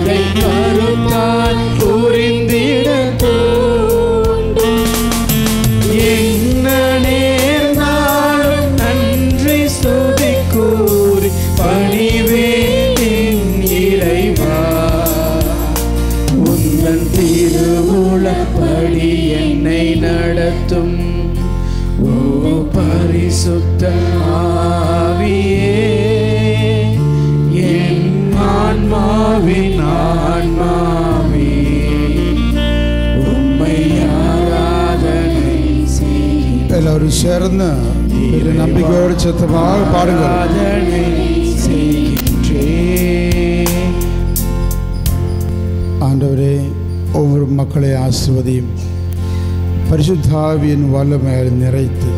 அதை கருத்தால் புரிந்திட தூண்டும். என்ன நேர்ந்தாலும் நன்றி ஸ்துதி கூறி பணிவேன் இறைவா. உந்தன் திருவுளப்படி என்னை நடத்தும் ஓ பரிசுத்த ஆவியே. என் ஆன்மாவின் ஆன்மாவே உம்மை ஆராதனை செய்கின்றேன். எல்லாரும் சேர்ந்து நம்பிக்கையோடு சத்தமாக பாடுங்கள். ஆராதனை செய்கின்றேன். ஆண்டவரே, ஒவ்வொரு மக்களை ஆசிர்வதியும். பரிசுத்த ஆவியின் வல்லமையால் நிறைத்து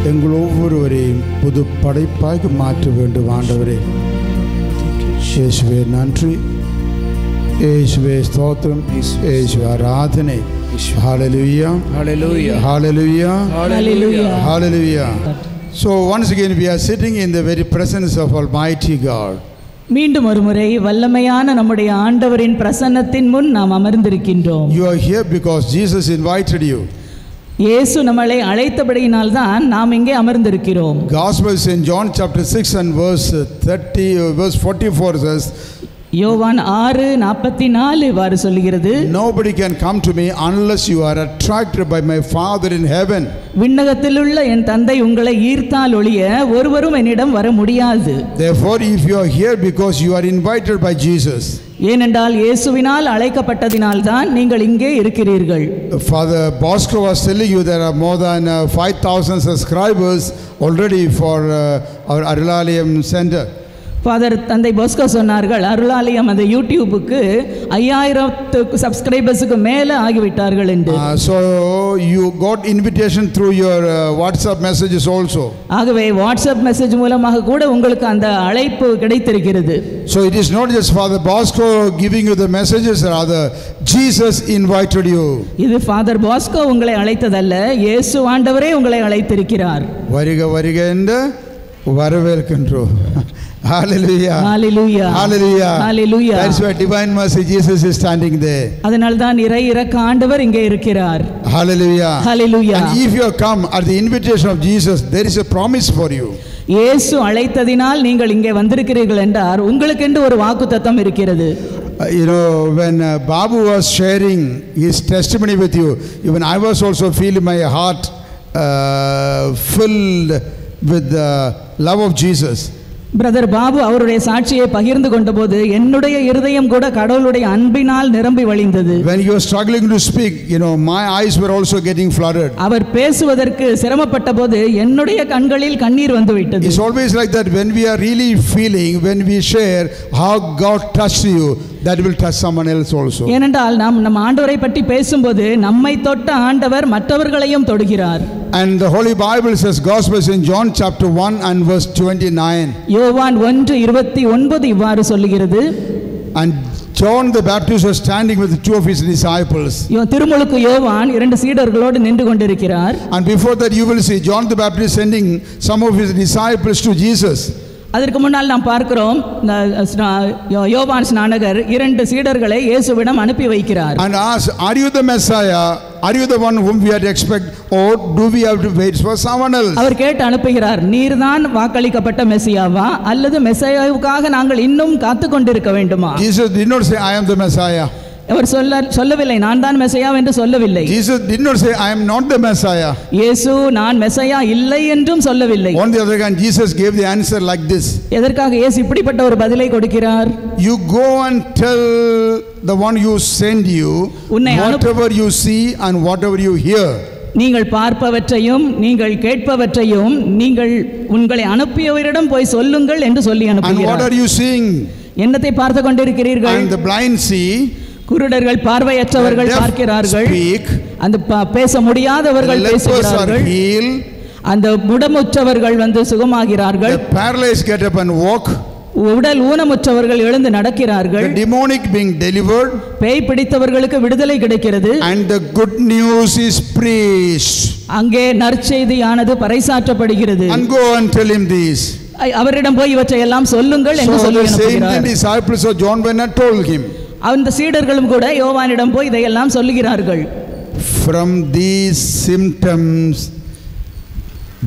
எங்கள் ஒவ்வொருவரையும் புது படைப்பாக மாற்ற வேண்டும். ஆண்டவரே, இயேசுவே நன்றி, இயேசுவே ஸ்தோத்திரம், இயேசுவே ஆராதனை. ஹல்லேலூயா, Hallelujah. Hallelujah, Hallelujah. Hallelujah. So once again we are sitting in the very presence of Almighty God. மீண்டும் ஒரு முறை வல்லமையான நம்முடைய ஆண்டவரின் பிரசன்னத்தின் முன் நாம் அமர்ந்திருக்கின்றோம். You are here because Jesus invited you. இயேசு நம்மளை அழைத்தபடியினால் தான் நாம் இங்கே அமர்ந்திருக்கிறோம். Gospel is in John chapter 6 and verse 44 says, யோவான் 6:44 இவ்வாறு சொல்கிறது, nobody can come to me unless you are attracted by my Father in heaven. விண்ணகத்திலுள்ள என் தந்தை உங்களை ஈர்த்தால் ஒழிய ஒருவரும் என்னிடம் வர முடியாது. Therefore, if you are here because you are invited by Jesus, ஏனென்றால் இயேசுவினால் அழைக்கப்பட்டதினால் தான் நீங்கள் இங்கே இருக்கிறீர்கள். Father Bosco was telling you there are more than 5,000 subscribers already for our Arulalayam Center. Father தந்தை போஸ்கோ சொன்னார்கள், அருளாலயம் அந்த யூடியூபுக்கு 5000 சப்ஸ்கிரைபர்ஸுக்கு மேலே ஆகிவிட்டார்கள் என்று. So you got invitation through your WhatsApp messages also. ஆகவே வாட்ஸ்அப் மெசேஜ் மூலமாக கூட உங்களுக்கு அந்த அழைப்பு கிடைத்திருக்கிறது. So it is not just Father Bosco giving you the messages, rather Jesus invited you. இது ஃபாதர் பாஸ்கோ உங்களை அழைத்ததல்ல, இயேசு ஆண்டவரே உங்களை அழைத்திருக்கிறார். வருக வருக என்று வரவேற்கின்றோம். Hallelujah. Hallelujah. Hallelujah. Hallelujah. That's why divine mercy Jesus is standing there. அதனால் தான் இறை இரக்க ஆண்டவர் இங்கே இருக்கிறார். Hallelujah. Hallelujah. And if you come at the invitation of Jesus, there is a promise for you. இயேசு அழைத்ததினால் நீங்கள் இங்கே வந்திருக்கிறீர்கள் என்றார், உங்களுக்கென்று ஒரு வாக்குத்தத்தம் இருக்கிறது. You know, when Babu was sharing his testimony with you, even I was also feeling my heart filled with the love of Jesus. Brother Babu அவருடைய சாட்சியை பகிர்ந்து கொண்டபோது என்னுடைய இருதயம் கூட கடவுளுடைய அன்பினால் நிரம்பி வழிந்தது. When you were struggling to speak, you know, my eyes were also getting flooded. அவர் பேசுவதற்கு சிரமப்பட்ட போது என்னுடைய கண்களில் கண்ணீர் வந்து விட்டது. It's always like that when we are really feeling, when we share how God touched you, that will touch someone else also. ஏனென்றால் நாம் நம் ஆண்டவரை பற்றி பேசும்போது நம்மை தொட்ட ஆண்டவர் மற்றவர்களையும் தொடுகிறார். And the Holy Bible says, Gospel is in John chapter 1 and verse 29. யோவான் 1:29 இவ்வாறு சொல்லுகிறது. And John the Baptist was standing with two of his disciples. திருமுழுக்கு யோவான் 2 சீடர்களோடு நின்று கொண்டிருக்கிறார். And before that you will see John the Baptist sending some of his disciples to Jesus. அதற்கு முன்னால் நாம் பார்க்கிறோம் யோவான் ஸ்நானகர் 2 சீடர்களை இயேசுவிடம் அனுப்பி வைக்கிறார். And ask, are you the Messiah? Are you the one whom we had expect, or do we have to wait for someone else? அவர் கேட்டு அனுப்புகிறார், நீர்தான் வாக்களிக்கப்பட்ட மெசியாவா அல்லது மெசியாவுக்காக நாங்கள் இன்னும் காத்து கொண்டிருக்க வேண்டுமா? Jesus did not say I am the Messiah. அவர் சொல்லவில்லை, நான் தான் மெசியா என்று சொல்லவில்லை. Jesus did not say I am not the Messiah. இயேசு நான் மெசியா இல்லை என்றும் சொல்லவில்லை. On the other hand, Jesus gave the answer like this. எதற்காக இயேசு இப்படிப்பட்ட ஒரு பதிலை கொடுக்கிறார்? You go and tell the one who sent you whatever you see and whatever you hear. நீங்கள் பார்ப்பவற்றையும் நீங்கள் கேட்பவற்றையும் நீங்கள் உங்களை அனுப்பியவரிடம் போய் சொல்லுங்கள் என்று சொல்லி அனுப்புகிறார். And what are you seeing? என்னத்தை பார்த்து கொண்டிருக்கிறீர்கள்? And the blind see. குருடர்கள் பார்வையற்றவர்கள் பார்க்கிறார்கள். அந்த பேச முடியாதவர்கள் பேசுகிறார்கள். அந்த முடமுற்றவர்கள் வந்து சுகமாகிறார்கள். The paralyzed get up and walk. உடல் ஊனமுற்றவர்கள் எழுந்து நடக்கிறார்கள். The demonic being delivered. பேய் பிடித்தவர்களுக்கு விடுதலை கிடைக்கிறது. And the good news is preached. அங்கே நற்செய்தியானது பறைசாற்றப்படுகிறது. And go and tell him this. அவரிடம் போய் இவற்றை எல்லாம் சொல்லுங்கள் என்று சொல்லி அனுப்புகிறார். The disciples of John Bernard told him. அந்த சீடர்களும் கூட யோவானிடம் போய் இதையெல்லாம் சொல்லுகிறார்கள். From these symptoms,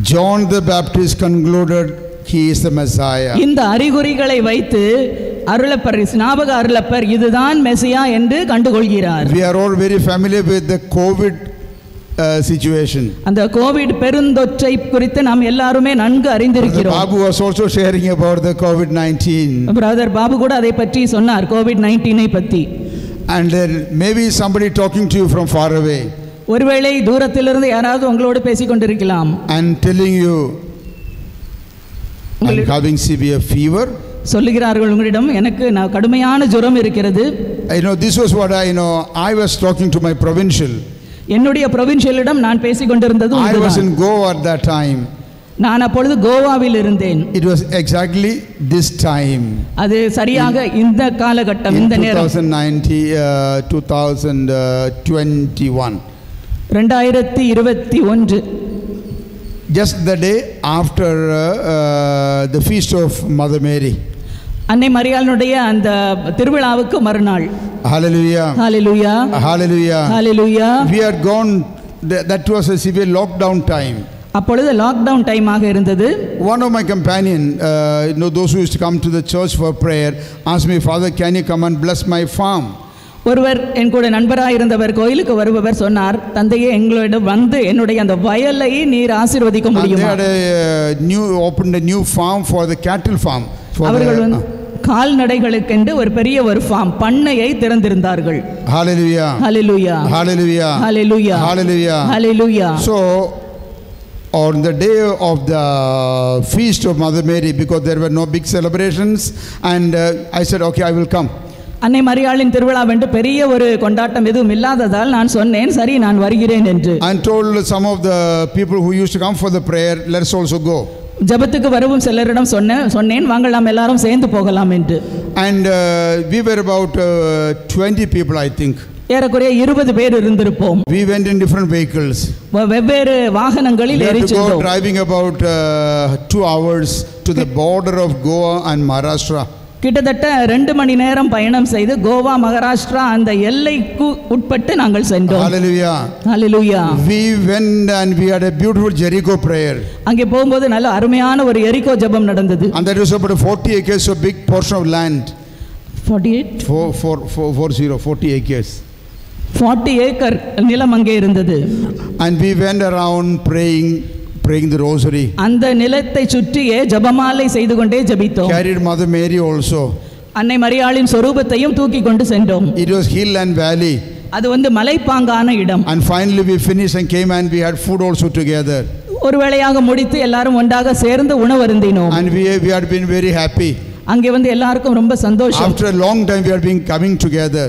John the Baptist concluded he is the Messiah. இந்த அறிகுறிகளை வைத்து அருளப்பர் ஸ்நாபக அருளப்பர் இதுதான் மெசியா என்று கண்டுகொள்கிறார். We are all very familiar with the COVID situation. அந்த கோவிட் பெருந்தொற்றை குறித்து நாம் எல்லாருமே நன்கு அறிந்திருக்கிறோம். Babu was also sharing about the COVID-19. Brother Babu கூட அதை பற்றி சொன்னார், கோவிட்-19 பற்றி. And then maybe somebody talking to you from far away ஒருவேளை தூரத்திலிருந்து யாராவது உங்களோடு பேசிக் கொண்டிருக்கலாம் and telling you I'm having severe fever. சொல்லுகிறார்கள் உங்களிடம், எனக்கு கடுமையான ஜுரம் இருக்கிறது. This was what I was talking to my provincial. என்னுடைய provincial-இடம் நான் பேசிக் கொண்டிருந்தது I was in Goa at that time. நான் அப்பொழுது கோவாவில் இருந்தேன். It was exactly this time. அது சரியாக இந்த காலகட்டம், இந்த நேரம் 2021. 2021. Just the day after the feast of Mother Mary. அன்னை மரியாளுடைய அந்த திருவிழாவுக்கு மறுநாள். Hallelujah. Hallelujah. Hallelujah. Hallelujah. We had gone, that was a severe lockdown time. அப்பொழுது லாக்டவுன் டைமாக இருந்தது. One of my companion, those who used to come to the church for prayer, asked me, Father, can you come and bless my farm? ஒருவர் என் கூட நண்பராக இருந்தவர் கோயிலுக்கு வருபவர் சொன்னார், தந்தையே எங்களிடம் வந்து என்னுடைய அந்த வயலை நீர் ஆசீர்வதிக்க முடியுமா? They had opened a new farm for the cattle farm. அவர்கள் கால்நடைகளுக்கென்று ஒரு பெரிய ஒரு ஃபார்ம் பண்ணையை திறந்திருந்தார்கள். Hallelujah. Hallelujah. Hallelujah. Hallelujah. Hallelujah. Hallelujah. So on the day of the feast of Mother Mary, because there were no big celebrations, and I said, okay, I will come. அன்னை மரியாளின் திருவிழாவென்று பெரிய ஒரு கொண்டாட்டம் எதுவும் இல்லாததால் நான் சொன்னேன், சரி நான் வருகிறேன் என்று. And told some of the people who used to come for the prayer, let's also go. ஜெபத்துக்கு வரவும் சிலரிடம் சொன்னேன், வாங்கள் நாம் எல்லாரும் சேர்ந்து போகலாம் என்று. And we were about 20 people, I think. ஏறக்குறைய 20 பேர் இருந்திருப்போம். We went in different vehicles. வெவ்வேறு வாகனங்களில் ஏறி சென்றோம். We had to go driving about 2 hours to the border of Goa and Maharashtra. கிட்டத்தட்ட 2 மணி நேரம் பயணம் செய்து கோவா மகாராஷ்டிரா அந்த எல்லைக்கு உட்பட்டு நாங்கள் சென்றோம். Hallelujah. Hallelujah. We went and we had a beautiful Jericho prayer. அங்கே போகும்போது நல்ல அருமையான ஒரு எரிகோ ஜெபம் நடந்தது. And that was about 40 acres, so big portion of land. 48 40 acres. 40 acre நிலம் அங்கே இருந்தது. And we went around praying the rosary. அந்த நிலத்தை சுற்றியே ஜெபமாலை செய்து கொண்டே ஜெபித்தோம். Carried Mother Mary also. அன்னை மரியாளின் சொரூபத்தையும் தூக்கி கொண்டு சென்றோம். It was hill and valley. அது மலைப்பாங்கான இடம். And finally we finished and came and we had food also together. ஒரு வேளையாக முடித்து எல்லாரும் ஒன்றாக சேர்ந்து உணவருந்தினோம். And we had been very happy. அங்கே எல்லாருக்கும் ரொம்ப சந்தோஷம். After a long time we had been coming together.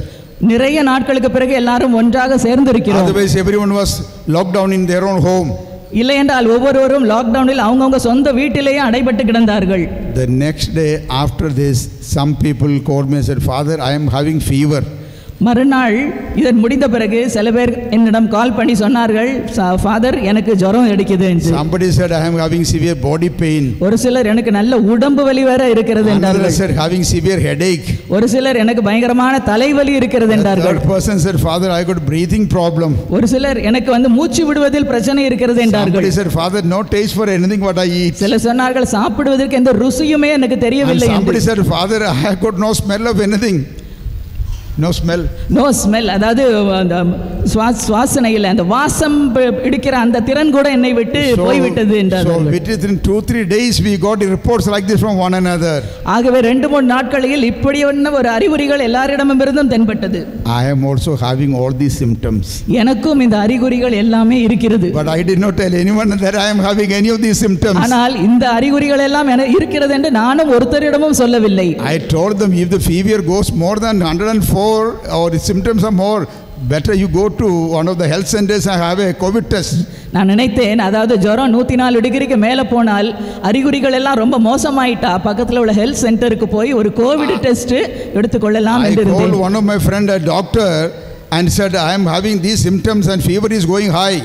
நிறைய நாட்களுக்கு பிறகு எல்லாரும் ஒன்றாக சேர்ந்திருக்கிறோம். Otherwise everyone was locked down in their own home. இல்லை என்றால் ஒவ்வொருவரும் லாக்டவுனில் அவங்கவங்க சொந்த வீட்டிலேயே அடைபட்டு கிடந்தார்கள். The next day after this, some people called me and said, Father, I am having fever. மறுநாள் இதன் முடிந்த பிறகு சில பேர் என்னிடம் கால் பண்ணி சொன்னார்கள், ஃபாதர் எனக்கு ஜுரம் அடிக்குது என்று. Somebody said I am having severe body pain. ஒரு சிலர் எனக்கு நல்ல உடம்பு வலி வேற இருக்கிறது என்றார்கள். Another said having severe headache. ஒரு சிலர் எனக்கு பயங்கரமான தலைவலி இருக்கிறது என்றார்கள். Third person said, Father, I got breathing problem. ஒரு சிலர் எனக்கு மூச்சு விடுவதில் பிரச்சனை இருக்கிறது என்றார்கள். Somebody said, Father, no taste for anything what I eat. சிலர் சொன்னார்கள் சாப்பிடுவதற்கு எந்த ருசியுமே எனக்கு தெரியவில்லை என்று. Somebody said, Father, I got no smell of anything. No smell. No smell. அதாவது அந்த சுவாசனையில் அந்த வாசம் எடுக்கிற அந்த திறன் கூட என்னை விட்டு போய்விட்டது என்றார்கள். So within 2-3 days we got reports like this from one another. ஆகவே 2-3 நாட்களில் இப்படியான ஒரு அறிகுறிகள் எல்லாரிடமிருந்தும் தென்பட்டது. I am also having all these symptoms. எனக்கும் இந்த அறிகுறிகள் எல்லாமே இருக்கிறது. But I did not tell anyone that I am having any of these symptoms. ஆனால் இந்த அறிகுறிகள் எல்லாம் இருக்கிறது என்று நானும் ஒருத்தரிடமும் சொல்லவில்லை. I told them if the fever goes more than 104 or the symptoms are more, better you go to one of the health centers and have a COVID test. நான் நினைத்தேன், அதாவது ஜுரம் 104 டிகிரிக்கு மேலே போனால் அறிகுறிகள் எல்லாம் ரொம்ப மோசமாயிட்டா பக்கத்தில் உள்ள ஹெல்த் சென்டருக்கு போய் ஒரு கோவிட் டெஸ்ட் எடுத்துக்கொள்ளலாம் என்று இருந்தேன். I called one of my friend a doctor and said I am having these symptoms and fever is going high.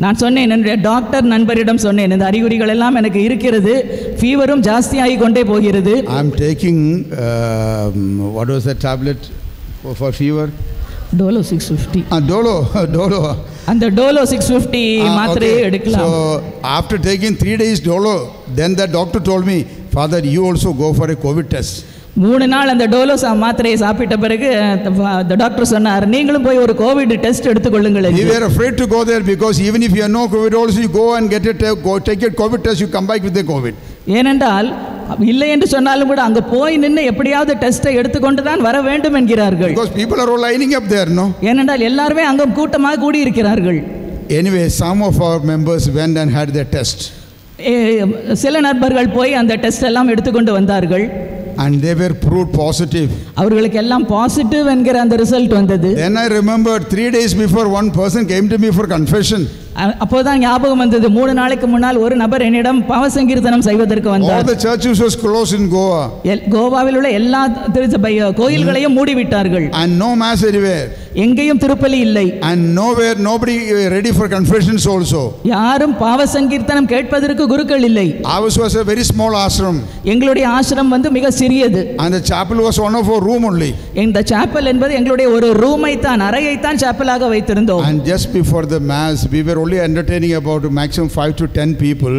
நான் சொன்னேன், என்னுடைய டாக்டர் நண்பரிடம் சொன்னேன், இந்த அறிகுறிகள் எல்லாம் எனக்கு இருக்கிறது, ஃபீவரும் ஜாஸ்தியாகி கொண்டே போகிறது. I am taking what was the tablet? for fever? Dolo 650. Dolo. அந்த டோலோ 650 மாத்திரையை எடுக்கலாம். So after taking 3 days Dolo, then the doctor told me, Father, you also go for a COVID test. 3 நாள் அந்த டோலோ மாத்திரையை சாப்பிட்ட பிறகு டாக்டர் சொன்னார், நீங்களும் போய் ஒரு கோவிட் டெஸ்ட் எடுத்துக்கொள்ளுங்கள். We were afraid to go there because even if you have no COVID also, you go and take a COVID test, you come back with the COVID. ஏனென்றால் இல்லை என்று சொன்னாலும் கூட அங்கே போய் நின்று எப்படியாவது டெஸ்ட்டை எடுத்துக்கொண்டு தான் வர வேண்டும் என்கிறார்கள். Because people are all lining up there, no? ஏனென்றால் எல்லாருமே அங்கே கூட்டமாக கூடி இருக்கிறார்கள். Anyway, some of our members went and had their test. சில நண்பர்கள் போய் அந்த டெஸ்ட் எல்லாம் எடுத்துக்கொண்டு வந்தார்கள். And they were proved positive. அவர்களுக்கு எல்லாம் பாசிட்டிவ் என்கிற அந்த ரிசல்ட் வந்தது. Then I remembered 3 days before one person came to me for confession. அப்போதான் ஞாபகம் வந்தது, 3 நாளைக்கு முன்னால் ஒரு நபர் என்னிடம் பாவ சங்கீர்த்தனம் செய்வதற்கு வந்தார். All the churches was closed in Goa. கோவாவில் உள்ள எல்லா கோயில்களையும் மூடிவிட்டார்கள். And no mass anywhere. எங்கேயும் திருப்பலி இல்லை. And nowhere, nobody ready for confessions also. யாரும் பாவ சங்கீர்த்தனம் கேட்பதற்கு குருக்கள் இல்லை. Ours was a very small ashram. எங்களுடைய ஆசிரம் வந்து மிக சிறியது. And the chapel was one of our room only. இந்த சாப்பல் என்பது எங்களுடைய ஒரு ரூமை தான், அறையை தான் சாப்பலாக வைத்திருந்தோம். And just before the mass, we were only entertaining about maximum 5 to 10 people.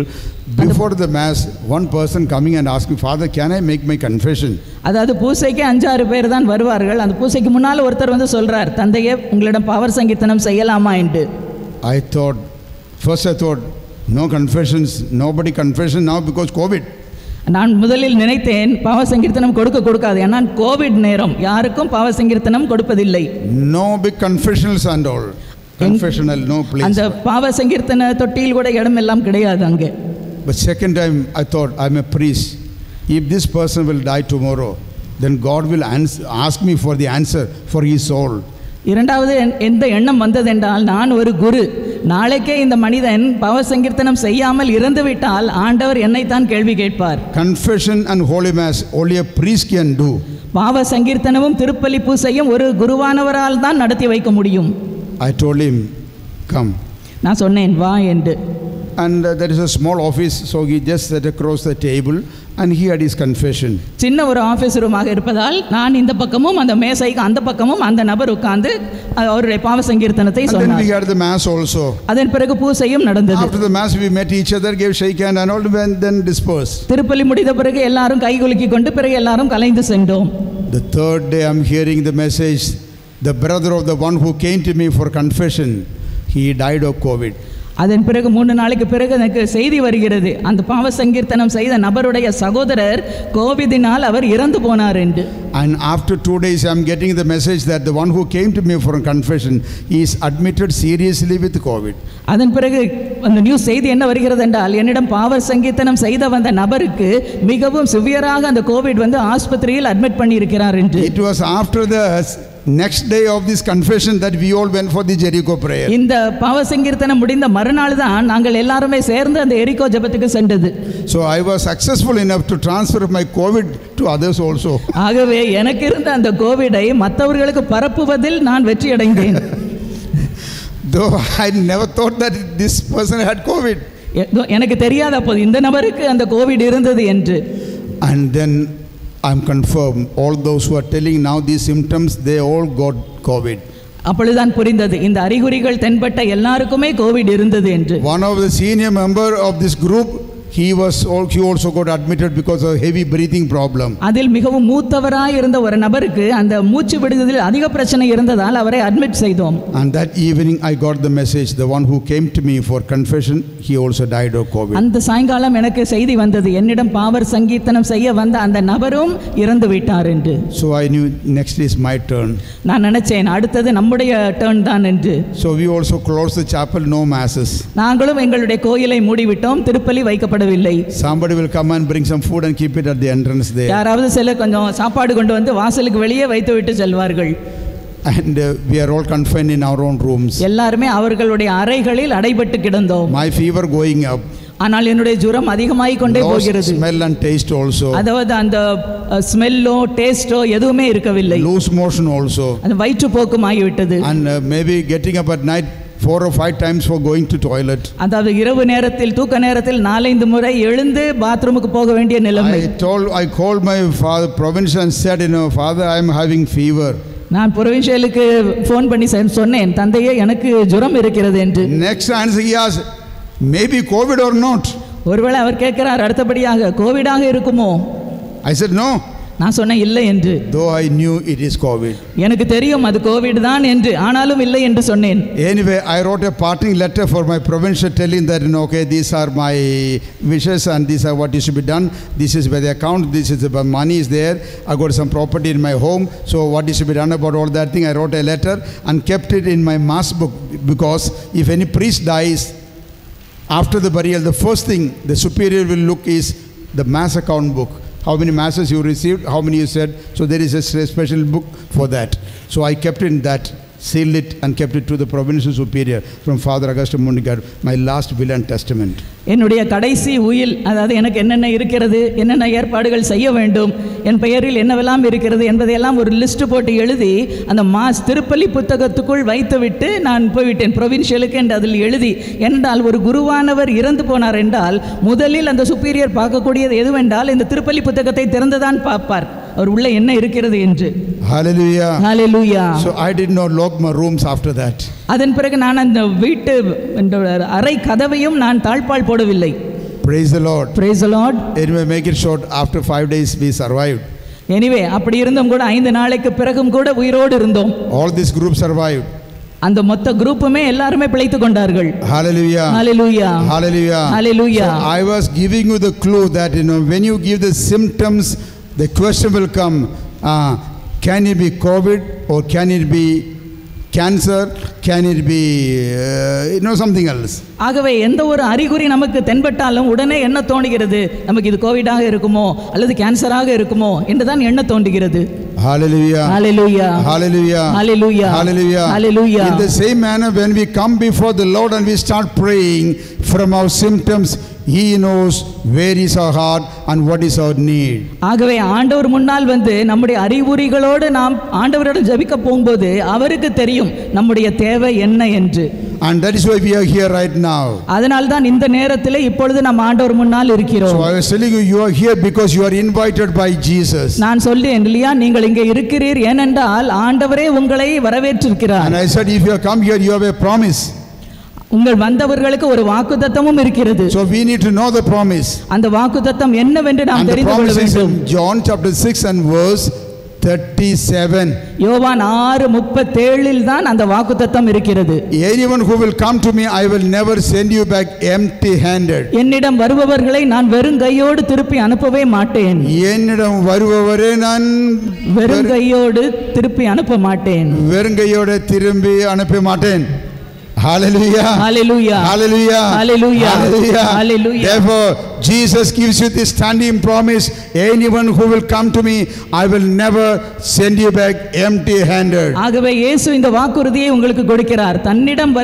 Before the mass, one person coming and asking, Father, can I make my confession? அதாவது பூசைக்கு 5-6 பேர் தான் வருவார்கள். அந்த பூசைக்கு முன்னால் ஒருத்தர் வந்து சொல்றார், தந்தையே உங்களிடம் பவர் சங்கீர்த்தனம் செய்யலாமா என்று. First I thought, no confessions, nobody confession now because COVID. நான் முதலில் நினைத்தேன் பாவ சங்கீர்த்தனம் கொடுக்காது, ஏன்னா கோவிட் நேரம், யாருக்கும் பாவ சங்கீர்த்தனம் கொடுப்பதில்லை. No big confessionals and all. Confessional, no place. அந்த பாவ சங்கீர்த்தன தொட்டியில் கூட இடம் எல்லாம் கிடையாது அங்கே. But second time I thought, I'm a priest. If this person will die tomorrow, then God will ask me for the answer for his soul. இரண்டாவது எந்த எண்ணம் வந்ததென்றால், நான் ஒரு குரு, நாளைக்கே இந்த மனிதன் பாவ சங்கீர்த்தனம் செய்யாமல் இறந்து விட்டால் ஆண்டவர் என்னைத்தான் கேள்வி கேட்பார். Confession and holy mass only a priest can do. பாவ சங்கீர்த்தனமும் திருப்பலி பூசையும் ஒரு குருவானவரால் தான் நடத்தி வைக்க முடியும். I told him, come. நான் சொன்னேன், வா என்று. And there is a small office, so he just sat across the table and he had his confession. சின்ன ஒரு ஆஃபீஸ் ரூமாக இருப்பதால் நான் இந்த பக்கமும் அந்த மேசைக்கு அந்த பக்கமும் அந்த நபர் உட்கார்ந்து அவருடைய பாவ சங்கீர்த்தனத்தை சொன்னார். And then we had the mass also. அதன் பிறகு பூசையும் நடந்தது. After the mass we met each other, gave shake hand and all, and then dispersed. திருப்பலி முடிந்த பிறகு எல்லாரும் கைகுலுக்கி கொண்டு பிறகு எல்லாரும் கலைந்து சென்றோம். The third day I'm hearing the message, the brother of the one who came to me for confession, he died of COVID. அதன் பிறகு 3 நாளைக்கு பிறகு எனக்கு செய்தி வருகிறது, அந்த பாவ சங்கீர்த்தனம் செய்த நபருடைய சகோதரர் கோவிடினால் அவர் இறந்து போனார் என்று. And after 2 days I'm getting the message that the one who came to me for a confession is admitted seriously with COVID. அதன் பிறகு அந்த நியூஸ் செய்தி என்ன வருகிறது என்றால், என்னிடம் பாவ சங்கீர்த்தனம் செய்த வந்த நபருக்கு மிகவும் சிவியராக அந்த கோவிட் வந்து ஆஸ்பத்திரியில் அட்மிட் பண்ணி இருக்கிறார் என்று. It was after the next day of this confession that we all went for the Jericho prayer. இந்த பாவ சங்கீர்த்தனம் முடிந்த மறுநாள் தான் நாங்கள் எல்லாரும் சேர்ந்து அந்த எரிகோ ஜெபத்துக்கு சென்றது. So I was successful enough to transfer my COVID to others also. ஆகவே எனக்கு இருந்த அந்த கோவிடை மற்றவர்களுக்கு பரப்புவதில் நான் வெற்றி அடைந்தேன். Though I never thought that this person had COVID. எனக்கு தெரியாத அப்போது இந்த நபருக்கு அந்த கோவிட் இருந்தது என்று. And then I'm confirmed, all those who are telling now these symptoms, they all got COVID. அப்பொழுதுதான் புரிந்தது, இந்த அறிகுறிகள் தென்பட்ட எல்லாருக்குமே கோவிட் இருந்தது என்று. One of the senior member of this group, he also got admitted because of heavy breathing problem. அதில் மிகவும் மூத்தவராய் இருந்த ஒரு நபருக்கு அந்த மூச்சு விடுதலில் அதிக பிரச்சனை இருந்ததால் அவரை அட்மிட் செய்தோம். And that evening I got the message, the one who came to me for confession, he also died of COVID. அந்த சாயங்காலம் எனக்கு செய்தி வந்தது, என்னிடம் பாவர் சங்கீர்த்தனம் செய்ய வந்த அந்த நபரும் இறந்து விட்டார் என்று. So I knew next is my turn. நான் நினைச்சேன் அடுத்தது நம்முடைய டர்ன் தான் என்று. So we also closed the chapel, no masses. நாங்களும் எங்களுடைய கோயிலை மூடிவிட்டோம், திருப்பலி வைக்கப்படவில்லை. Somebody will come and bring some food and keep it at the entrance there. யாராவது சில கொஞ்சம் சாப்பாடு கொண்டு வந்து வாசலுக்கு வெளியே வைத்து விட்டு செல்வார்கள். And we are all confined in our own rooms. எல்லாருமே அவர்களுடைய அறைகளில் அடைபட்டு கிடந்தோம். My fever going up. ஆனால் என்னுடைய ஜுரம் அதிகமாகிக் கொண்டே போகிறது. Smell and taste also. அதாவது அந்த ஸ்மெல்லோ டேஸ்டோ எதுவுமே இருக்கவில்லை. Loose motion also. அந்த வயிற்றுப்போக்கும் ஆகிவிட்டது. And maybe getting up at night 4 or 5 times for going to toilet. அதாவது இரவு நேரத்தில் தூக்க நேரத்தில் 4-5 முறை எழுந்து பாத்ரூமுக்கு போக வேண்டிய நிலைமை. I called my father province and said, Father, I am having fever. நான் புரொவின்ஷியலுக்கு ஃபோன் பண்ணி சொன்னேன், தந்தையே எனக்கு ஜுரம் இருக்கிறது என்று. Next answer he asked, maybe COVID or not. ஒருவேளை அவர் கேட்கிறார் அடுத்தபடியாக கோவிடாக இருக்குமோ? I said no. நான் சொன்னேன் இல்லை என்று. Though I knew it is COVID. எனக்கு தெரியும் அது கோவிட் தான் என்று, ஆனாலும் இல்லை என்று சொன்னேன். Anyway, I wrote a parting letter for my provincial telling that, okay, these are my wishes and these are what is to be done. This is by the account, this is the money is there. I got some property in my home, so what is to be done about all that thing? I wrote a letter and kept it in my mass book, because if any priest dies after the burial, the first thing the superior will look is the mass account book. How many masses you received, how many you said. So there is a special book for that. So I kept it in that, sealed it and kept it to the provincial superior from Father Augustine Mundigar, my last will and testament. என்னுடைய கடைசி உயில், அதாவது எனக்கு என்னென்ன இருக்கிறது, என்னென்ன ஏற்பாடுகள் செய்ய வேண்டும், என் பெயரில் என்னவெல்லாம் இருக்கிறது என்பதையெல்லாம் ஒரு லிஸ்ட் போட்டு எழுதி அந்த திருப்பலி புத்தகத்துக்குள் வைத்துவிட்டு நான் போய்விட்டேன் ப்ரொவின்ஷியலுக்கு என்று அதில் எழுதி. என்றால் ஒரு குருவானவர் இறந்து போனார் என்றால் முதலில் அந்த சுப்பீரியர் பார்க்கக்கூடியது எதுவென்றால் இந்த திருப்பலி புத்தகத்தை திறந்துதான் பார்ப்பார் அவர் உள்ள என்ன இருக்கிறது என்று. Hallelujah. Hallelujah. So I did not lock my rooms after that. அதன் பிறகு நான் அந்த வீட்டு அறை கதவையும் நான் தாழ்பால் போடவில்லை. Praise the Lord. Praise the Lord. Anyway, make it short, after 5 days we survived. Anyway, அப்படி இருந்தும் கூட 5 நாளைக்கு பிறகும் கூட உயிரோடு இருந்தோம். All this group survived. அந்த மொத்த குரூப்புமே எல்லாரும் பிழைத்து கொண்டார்கள். Hallelujah. Hallelujah. Hallelujah. Hallelujah. So I was giving you the clue that, when you give the symptoms, the question will come, can it be COVID or can it be cancer, can it be something else. ஆகவே எந்த ஒரு அறிகுறி நமக்கு தென்பட்டாலும் உடனே என்ன தோணுகிறது, நமக்கு இது கோவிடாக இருக்குமோ அல்லது கேன்சராக இருக்குமோ என்றுதான் எண்ண தோன்றுகிறது. Hallelujah. Hallelujah. Hallelujah. Hallelujah. Hallelujah. Hallelujah. In the same manner, when we come before the Lord and we start praying from our symptoms, He knows where is our heart and what is our need. ஆகவே ஆண்டவர் முன்னால் வந்து நம்முடைய அறிகுறிகளோடு நாம் ஆண்டவரிடம் ஜெபிக்க போகும்போது அவருக்கு தெரியும் நம்முடைய தேவை என்ன என்று. And that is why we are here right now. அதனால் தான் இந்த நேரத்திலே இப்பொழுது நாம் ஆண்டவர் முன்னால் இருக்கிறோம். So I was telling you, you are here because you are invited by Jesus. நான் சொல்றேன் இல்லையா, நீங்கள் இங்கே இருக்கிறீர் ஏனென்றால் ஆண்டவரே உங்களை வரவேற்றிருக்கிறார். And I said, if you have come here, you have a promise. உங்கள் வந்தவர்களுக்கு ஒரு வாக்குத்தத்தமும் இருக்கிறது. So we need to know the promise. அந்த வாக்குத்தத்தம் என்னவென்று நாம் தெரிந்து கொள்ள வேண்டும். John chapter 6 and verse 37. யோவான் 6:37 தான் அந்த வாக்குத்தத்தம் இருக்கிறது. Anyone who will come to me, I will never send you back empty handed. என்னிடம் வருபவர்களை நான் வெறும் கையோடு திருப்பி அனுப்பவே மாட்டேன். என்னிடம் வருபவரே நான் வெறும் கையோடு திருப்பி அனுப்ப மாட்டேன். வெறும் கையோடு திரும்பி அனுப்ப மாட்டேன். Hallelujah. Hallelujah. Hallelujah. Hallelujah. Hallelujah. Hallelujah. Therefore, Jesus gives you this standing promise. Anyone who will come to me, I will never send you back empty handed. ஆகவே இயேசு இந்த வாக்குறுதியை உங்களுக்கு கொடுக்கிறார். தன்னிடம்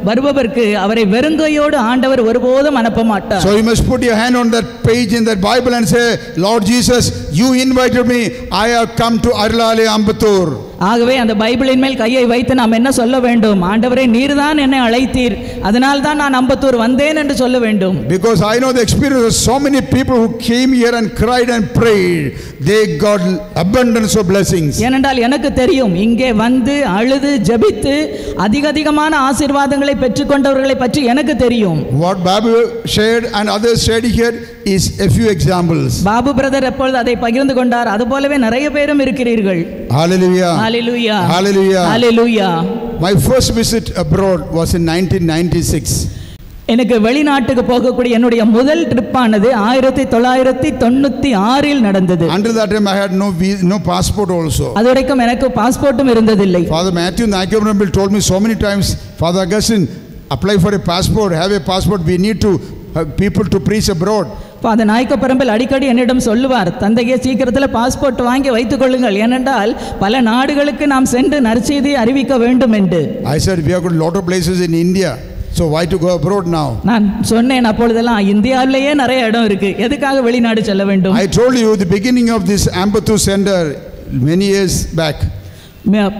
வருபவருக்கு அவரை வெறுங்கையோடு ஆண்டவர் ஒருபோதும் அனுப்ப மாட்டார். So you must put your hand on that page in that Bible and say, Lord Jesus, you invited me. I have come to Arlale Ambattur. ஆகவே அந்த பைபிளின் மேல் கையை வைத்து நாம் என்ன சொல்ல வேண்டும்? ஆண்டவரே நீர்தான் என்னை அழைத்தீர், அதனால் தான் நான் அம்பத்தூர் வந்தேன் என்று சொல்ல வேண்டும். Because I know the experience of so many people who came here and cried and prayed, they got abundance of blessings. ஏனென்றால் எனக்கு தெரியும் இங்கே வந்து அழுது ஜெபித்து அதிகமான ஆசீர்வாதங்களை பெற்றுக்கொண்டவர்களை பற்றி எனக்கு தெரியும். What Babu shared and others shared here is a few examples. Babu brother எப்பொழுது அதை பகிர்ந்து கொண்டார், அதுபோலவே நிறைய பேரும் இருக்கிறீர்கள். Hallelujah. Hallelujah. Hallelujah. Hallelujah. My first visit abroad was in 1996. எனக்கு வெளிநாட்டுக்கு போகக்கூடிய என்னுடைய முதல் ட்ரிப்பானது 1996 நடந்தது. Until that time I had no passport also. அதுவரைக்கும் எனக்கு பாஸ்போர்ட்டும் இருந்ததில்லை. Father Matthew Naikabrambil told me so many times, Father Augustine, apply for a passport, have a passport, we need to have people to preach abroad. Father Nayakkaparambil அடிக்கடி என்னிடம் சொல்லுவார், தந்தையே சீக்கிரத்தில் passport வாங்கி வைத்துக் கொள்ளுங்கள், ஏனென்றால் பல நாடுகளுக்கு நாம் சென்று நற்செய்தியை அறிவிக்க வேண்டும் என்று. I said we have got a lot of places in India, so why to go abroad now? நான் சொன்னேன் அப்பொழுதெல்லாம் இந்தியாவிலேயே நிறைய இடம் இருக்கு, எதுக்காக வெளிநாடு செல்ல வேண்டும்? I told you the beginning of this Ambattur center many years back.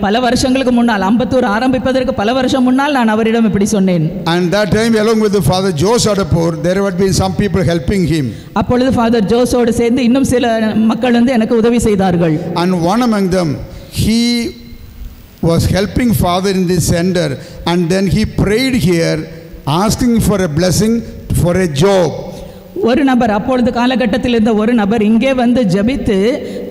பல வருஷங்களுக்கு முன்னால் அம்பத்தூர் ஆரம்பிப்பதற்கு பல வருஷம் முன்னால் நான் அவரிடம் இப்படி சொன்னேன். And that time along with the Father Jose Adapur, there had been some people helping him. அப்பொழுது ஃபாதர் ஜோஸோடு சேர்ந்து இன்னும் சில மக்கள் வந்து எனக்கு உதவி செய்தார்கள். And one among them, he was helping father in this center, and then he prayed here asking for a blessing for a job. ஒரு நபர் அப்பொழுது காலகட்டத்தில் இருந்த ஒரு நபர் இங்கே வந்து ஜெபித்து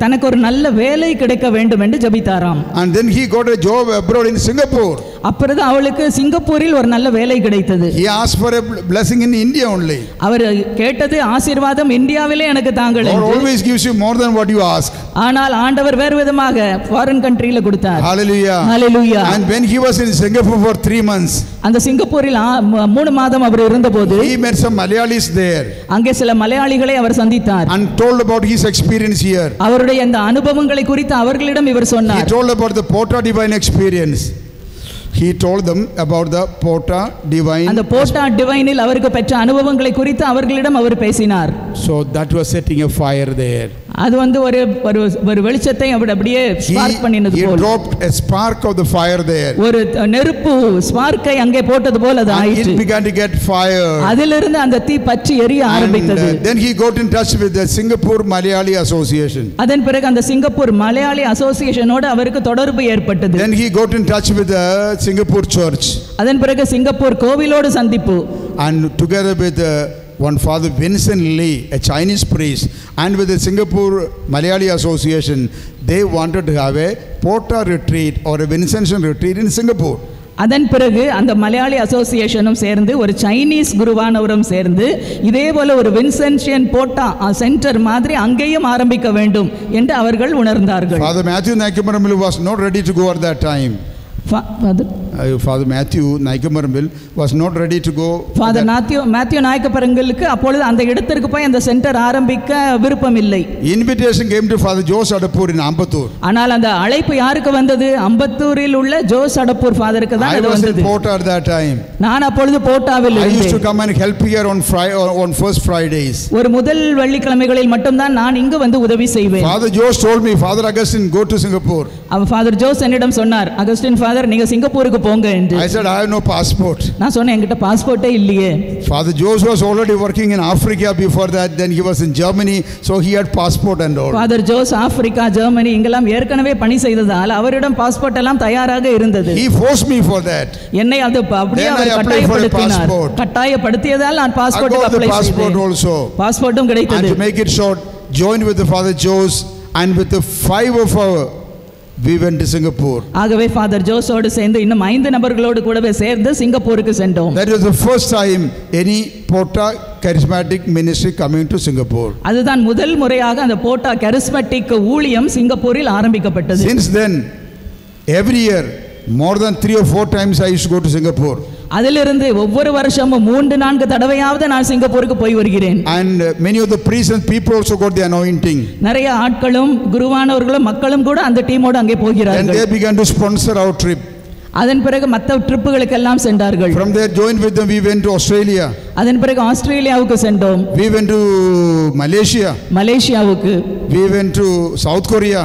தனக்கு ஒரு நல்ல வேலை கிடைக்க வேண்டும் என்று ஜெபித்தாராம். And then he got a job abroad in Singapore. அப்பொழுது அவளுக்கு சிங்கப்பூரில் ஒரு நல்ல வேலை கிடைத்தது. He asked for a blessing in India only. அவர் கேட்டது ஆசீர்வாதம் இந்தியாவிலே எனக்கு தாங்கள். God always gives you more than what you ask. ஆனால் ஆண்டவர் வேறு விதமாக ஃபாரின் கண்ட்ரியில கொடுத்தார். Hallelujah. Hallelujah. And when he was in Singapore for 3 months, அந்த சிங்கப்பூரில் 3 மாதம் அவர் இருந்தபோது he met some Malayalis there. அங்கே சில மலையாளிகளை அவர் சந்தித்தார். And told about his experience here. அவருடைய அந்த அனுபவங்களை குறித்து அவர்களிடம் இவர் சொன்னார். He told about the Porta Divine experience. He told them about the Porta Divine. அந்த போர்ட்டா டிவைனில் அவருக்கு பெற்ற அனுபவங்களை குறித்து அவர்களிடம் அவர் பேசினார். So that was setting a fire there. அது வந்து ஒரு ஒரு வெளிச்சத்தை அவர் அப்படியே ஸ்பார்க் பண்ணினது போல. He dropped a spark of the fire there. ஒரு நெருப்பு ஸ்பார்க்கை அங்கே போட்டது போல அது ஆயிற்று. It began to get fire. அதிலிருந்து அந்த தீ பற்றி எரிய ஆரம்பித்தது. Then he got in touch with the Singapore Malayali Association. அதன் பிறகு அந்த சிங்கப்பூர் மலையாளி அசோசியேஷனோடு அவருக்கு தொடர்பு ஏற்பட்டது. Then he got in touch with the Singapore church. அதன் பிறகு சிங்கப்பூர் கோவிலோடு சந்திப்பு. And together with one Father Vincent Lee, a Chinese priest, and with the Singapore Malayali Association, they wanted to have a Porta retreat or a Vincentian retreat in Singapore. அதன் பிறகு அந்த மலையாளி அசோசியேஷனும் சேர்ந்து ஒரு Chinese குருவானவரும் சேர்ந்து இதே போல ஒரு வின்சென்ஷியன் போட்டா சென்டர் மாதிரி அங்கேயும் ஆரம்பிக்க வேண்டும் என்று அவர்கள் உணர்ந்தார்கள். Father Matthew Naikamaramil was not ready to go at that time. Father Matthew Naikamaramil was not ready to go. Father Matthew நாயக்கபரங்களுக்கு அப்பொழுது அந்த இடத்திற்கு போய் அந்த சென்டர் ஆரம்பிக்க விருப்பம் இல்லை. Invitation came to Father Jose Adapur in Ambattur. ஆனால் அந்த அழைப்பு யாருக்கு வந்தது? அம்பத்தூரில் உள்ள ஜோஸ் அடப்பூர் ஃபாதருக்கு தான் அது வந்தது. I was in Porta at that time. நான் அப்பொழுது போர்ட்டாவில் இருந்தேன். I used to come and help here on first Fridays. ஒரு முதல் வெள்ளிக்கிழமைகளில் மட்டும் தான் நான் இங்கு வந்து உதவி செய்வேன். Father Jose told me, Father Augustine, go to Singapore. Father Jose என்னிடம் சொன்னார், அகஸ்டின் ஃபாதர் நீங்க சிங்கப்பூருக்கு போங்க என்று. I said I have no passport. நான் சொன்னேன் என்கிட்ட பாஸ்போர்ட்டே இல்லையே. Father Jose was already working in Africa before that, then he was in Germany, so he had passport and all. Father Jose Africa Germany இங்கெல்லாம் ஏற்கனவே பணி செய்ததால் அவரிடம் பாஸ்போர்ட் எல்லாம் தயாராக இருந்தது. He forced me for that. என்னை அது அப்படியே அவர் கட்டாயப்படுத்தினார். கட்டாயப்படுத்தியதால் நான் பாஸ்போர்ட்டுக்கு அப்ளை செய்தேன். பாஸ்போர்ட்டும் கிடைத்தது. And to make it short, joined with the Father Jose and with the 5 of our, we went to Singapore. ஆகவே ஃபாதர் ஜோஸோடு சேர்ந்து இன்னும் 5 நபர்களோடு கூடவே சேர்ந்து சிங்கப்பூருக்கு சென்றோம். That was the first time any Porta charismatic ministry coming to Singapore. அதுதான் முதல் முறையாக அந்த போர்ட்டா charismatic ஊழியம் சிங்கப்பூரில் ஆரம்பிக்கப்பட்டது. Since then, every year more than 3 or 4 times I used to go to Singapore. அதிலிருந்து ஒவ்வொரு வருஷமும் 3-4 தடவையாவது நான் சிங்கப்பூருக்கு போய் வருகிறேன். And many of the priests and people also got the anointing. நிறைய ஆட்களும் குருவானவர்களும் மக்களும் கூட அந்த டீமோடு அங்கே போகிறார்கள். Then they began to sponsor our trip. அதன் பிறகு மற்ற ட்ரிப்புகளுக்கு எல்லாம் சென்றார்கள். From there joined with them, we went to Australia. அதன் பிறகு ஆஸ்திரேலியாவுக்கு சென்றோம். We went to Malaysia. மலேசியாவுக்கு. We went to South Korea.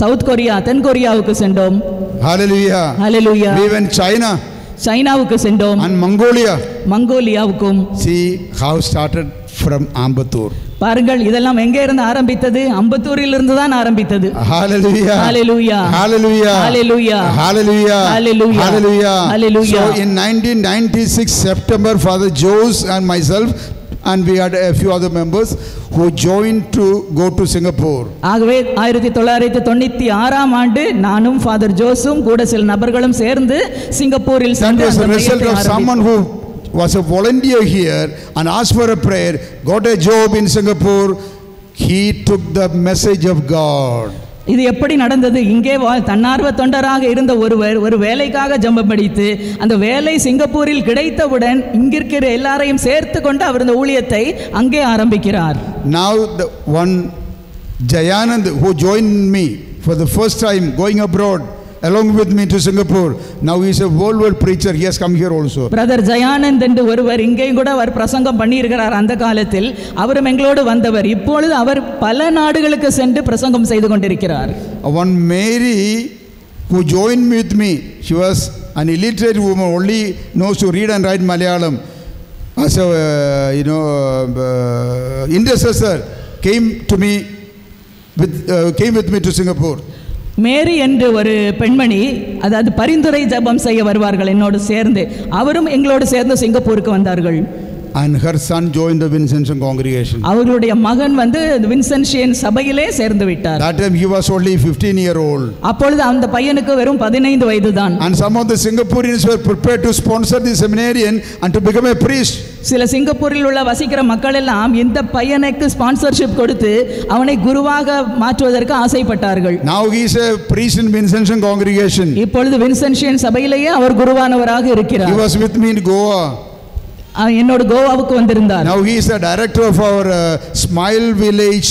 South Korea தென்கொரியாவுக்கு சென்றோம். Hallelujah. Hallelujah. We went China. சைனாவுக்கு சென்றோம். And Mongolia. மங்கோலியாவுக்கும். See how started from Ambattur. பாருங்கள் இதெல்லாம் எங்கே இருந்து ஆரம்பித்தது? அம்பத்தூரில் இருந்து தான் ஆரம்பித்தது. Hallelujah. Hallelujah. Hallelujah. Hallelujah. Hallelujah. Hallelujah. Hallelujah. Hallelujah. So in 1996 September, Father Jose and myself and we had a few other members who joined to go to Singapore. ஆகவே 1996ஆம் ஆண்டு நானும் ஃபாதர் ஜோஸும் கூட சில நபர்களும் சேர்ந்து சிங்கப்பூரில் சென்று அந்த result of someone who was a volunteer here and asked for a prayer, got a job in Singapore. He took the message of God. இது எப்படி நடந்தது? இங்கே தன்னார்வ தொண்டராக இருந்த ஒருவர் ஒரு வேலைக்காக ஜெபம் படித்து அந்த வேலை சிங்கப்பூரில் கிடைத்தவுடன் இங்கிருக்கிற எல்லாரையும் சேர்த்து கொண்டு அவர் இந்த ஊழியத்தை அங்கே ஆரம்பிக்கிறார். Now the one Jayanand who joined me for the first time going abroad along with me to Singapore, now he is a world preacher. He has come here also. Brother Jayanand என்று ஒருவர் இங்கேயும் கூட அவர் பிரசங்கம் பண்ணி இருக்கிறார். அந்த காலத்தில் அவரும் எங்களோடு வந்தவர். இப்பொழுது அவர் பல நாடுகளுக்கு சென்று பிரசங்கம் செய்து கொண்டிருக்கிறார். One Mary who joined with me, she was an illiterate woman, only knows to read and write Malayalam. As a intercessor came with me to Singapore. மேரி என்று ஒரு பெண்மணி, அதாவது பரிந்துரை ஜெபம் செய்ய வருவார்கள் என்னோடு சேர்ந்து. அவரும் எங்களோடு சேர்ந்து சிங்கப்பூருக்கு வந்தார்கள். And her son joined the Vincentian congregation. அவர்களுடைய மகன் வந்து வின்சென்ஷியன் சபையிலே சேர்ந்து விட்டார். That time he was only 15-year-old. அப்பொழுது அந்த பையனுக்கு வெறும் 15 வயதுதான். And some of the Singaporeans were prepared to sponsor the seminarian and to become a priest. சில சிங்கப்பூரில் உள்ள வசிக்கிற மக்கள் எல்லாம் இந்த பையனுக்கு ஸ்பான்சர்ஷிப் கொடுத்து அவனை குருவாக மாற்றுவதற்கு ஆசைப்பட்டார்கள். Now he is a priest in Vincentian congregation. இப்பொழுது வின்சென்ஷியன் சபையிலேயே அவர் குருவானவராக இருக்கிறார். He was with me in Goa. என்னோட கோவாவுக்கு வந்திருந்தார். Now he is the director of our Smile Village,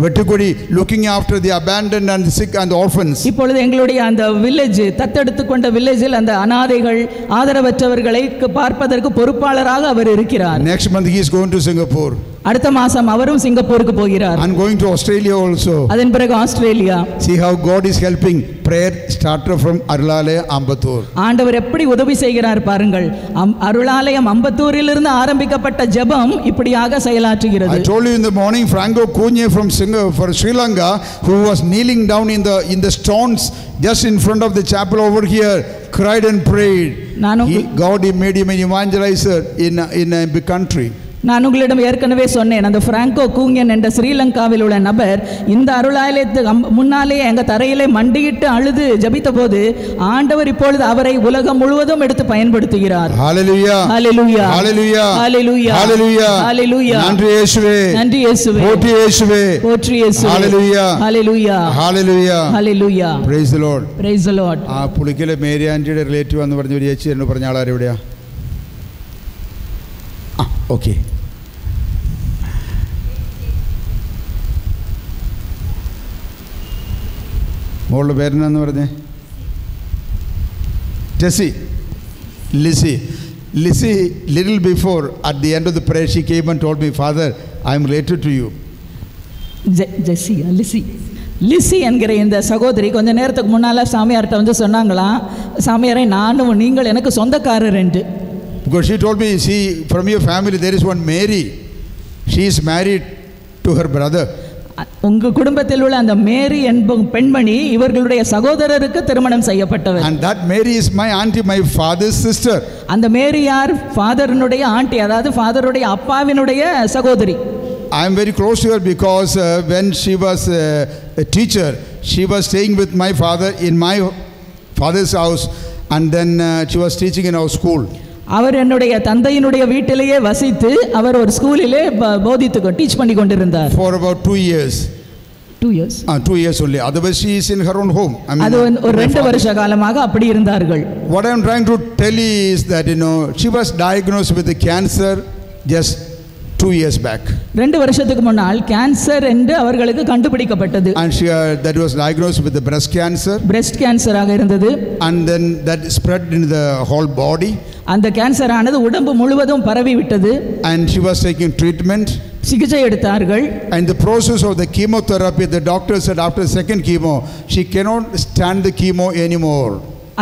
Vettukudi, looking after the abandoned and the sick and the orphans. இப்பொழுது எங்களுடைய அந்த village, தத்தெடுத்து கொண்ட வில்லேஜில் அந்த அனாதைகள், ஆதரவற்றவர்களை பார்ப்பதற்கு பொறுப்பாளராக அவர் இருக்கிறார். Next month he is going to Singapore. அடுத்த மாசம் அவரும் சிங்கப்பூருக்கு போகிறார். And going to Australia also. அதன் பிறகு Australia. See how God is helping. Prayer started from Arulale Ambattur. ஆண்டவர் எப்படி உதவி செய்கிறார் பாருங்கள். அருளாலயம் அம்பத்தூரிலிருந்து ஆரம்பிக்கப்பட்ட ஜெபம் இப்படியாக செயலாற்றுகிறது. I told you in the morning, Franco Kunye from Sri Lanka, who was kneeling down in the stones just in front of the chapel over here, cried and prayed. God made him an evangelizer in a big country. நான் உங்களிடம் ஏற்கனவே சொன்னேன், அந்த Franco கூங்கன் என்ற ஸ்ரீலங்காவில் உள்ள நபர் இந்த அருளாலயத்துக்கு முன்னாலே எங்கள் தரையிலே மண்டியிட்டு அழுது ஜபித்த போது ஆண்டவர் இப்பொழுது அவரை உலகம் முழுவதும் எடுத்து பயன்படுத்துகிறார். ஹalleluya ஹalleluya ஹalleluya ஹalleluya ஹalleluya ஹalleluya. நன்றி இயேசுவே, நன்றி இயேசுவே, போற்றி இயேசுவே, போற்றி இயேசுவே. ஹalleluya ஹalleluya ஹalleluya ஹalleluya. praise the Lord, praise the Lord. ആ പുളിക്കലെ മേരി ആന്റിയുടെ റിലേറ്റീവ് എന്ന് പറഞ്ഞ ഒരു ചേച്ചി എന്ന് പറഞ്ഞ ആളാരെവിടെയാ? ഓക്കെ. മോളുടെ പേരെന്നാന്ന് പറഞ്ഞേ? Tessy, Lissy. Little before, at the end of the prayer, she came and told me, Father, I am related to you. Lissy என்கிற இந்த சகோதரி கொஞ்ச நேரத்துக்கு முன்னால் சாமியார்கிட்ட வந்து சொன்னாங்களாம், சாமியாரை நானும் நீங்கள் எனக்கு சொந்தக்காரர் என்று. Because she told me, see, from your family there is one Mary. She is married to her brother. உங்கள் குடும்பத்தில் உள்ள அந்த மேரி என்ப பெண்மணி இவர்களுடைய சகோதரருக்கு திருமணம் செய்யப்பட்டவர். And that Mary is my auntie, my father's sister. அந்த மேரி யார்? ஃபாதரினுடைய ஆண்டி, அதாவது ஃபாதருடைய அப்பாவினுடைய சகோதரி. I am very close to her because when she was a teacher, she was staying with my father in my father's house, and then she was teaching in our school. அவர் என்னுடைய தந்தையினுடைய வீட்டிலேயே வசித்து அவர் ஒரு ஸ்கூலிலே போதித்து teach பண்ணி கொண்டிருந்தார். For about 2 years. 2 years. 2 years only. Otherwise she is in her own home. அது ஒரு 2 வருஷ காலமாக அப்படி இருந்தார்கள். What I am trying to tell you is that she was diagnosed with the cancer just 2 years back. 2 வருஷத்துக்கு முன்னால் cancer என்று அவர்களுக்கு கண்டுபிடிக்கப்பட்டது. And that was diagnosed with the breast cancer. breast cancer ஆக இருந்தது. And then that spread into the whole body. அந்த cancer ஆனது உடம்பு முழுவதும் பரவி விட்டது. And she was taking treatment. சிகிச்சை எடுத்தார்கள். And the process of the chemotherapy, the doctor said after second chemo she cannot stand the chemo anymore.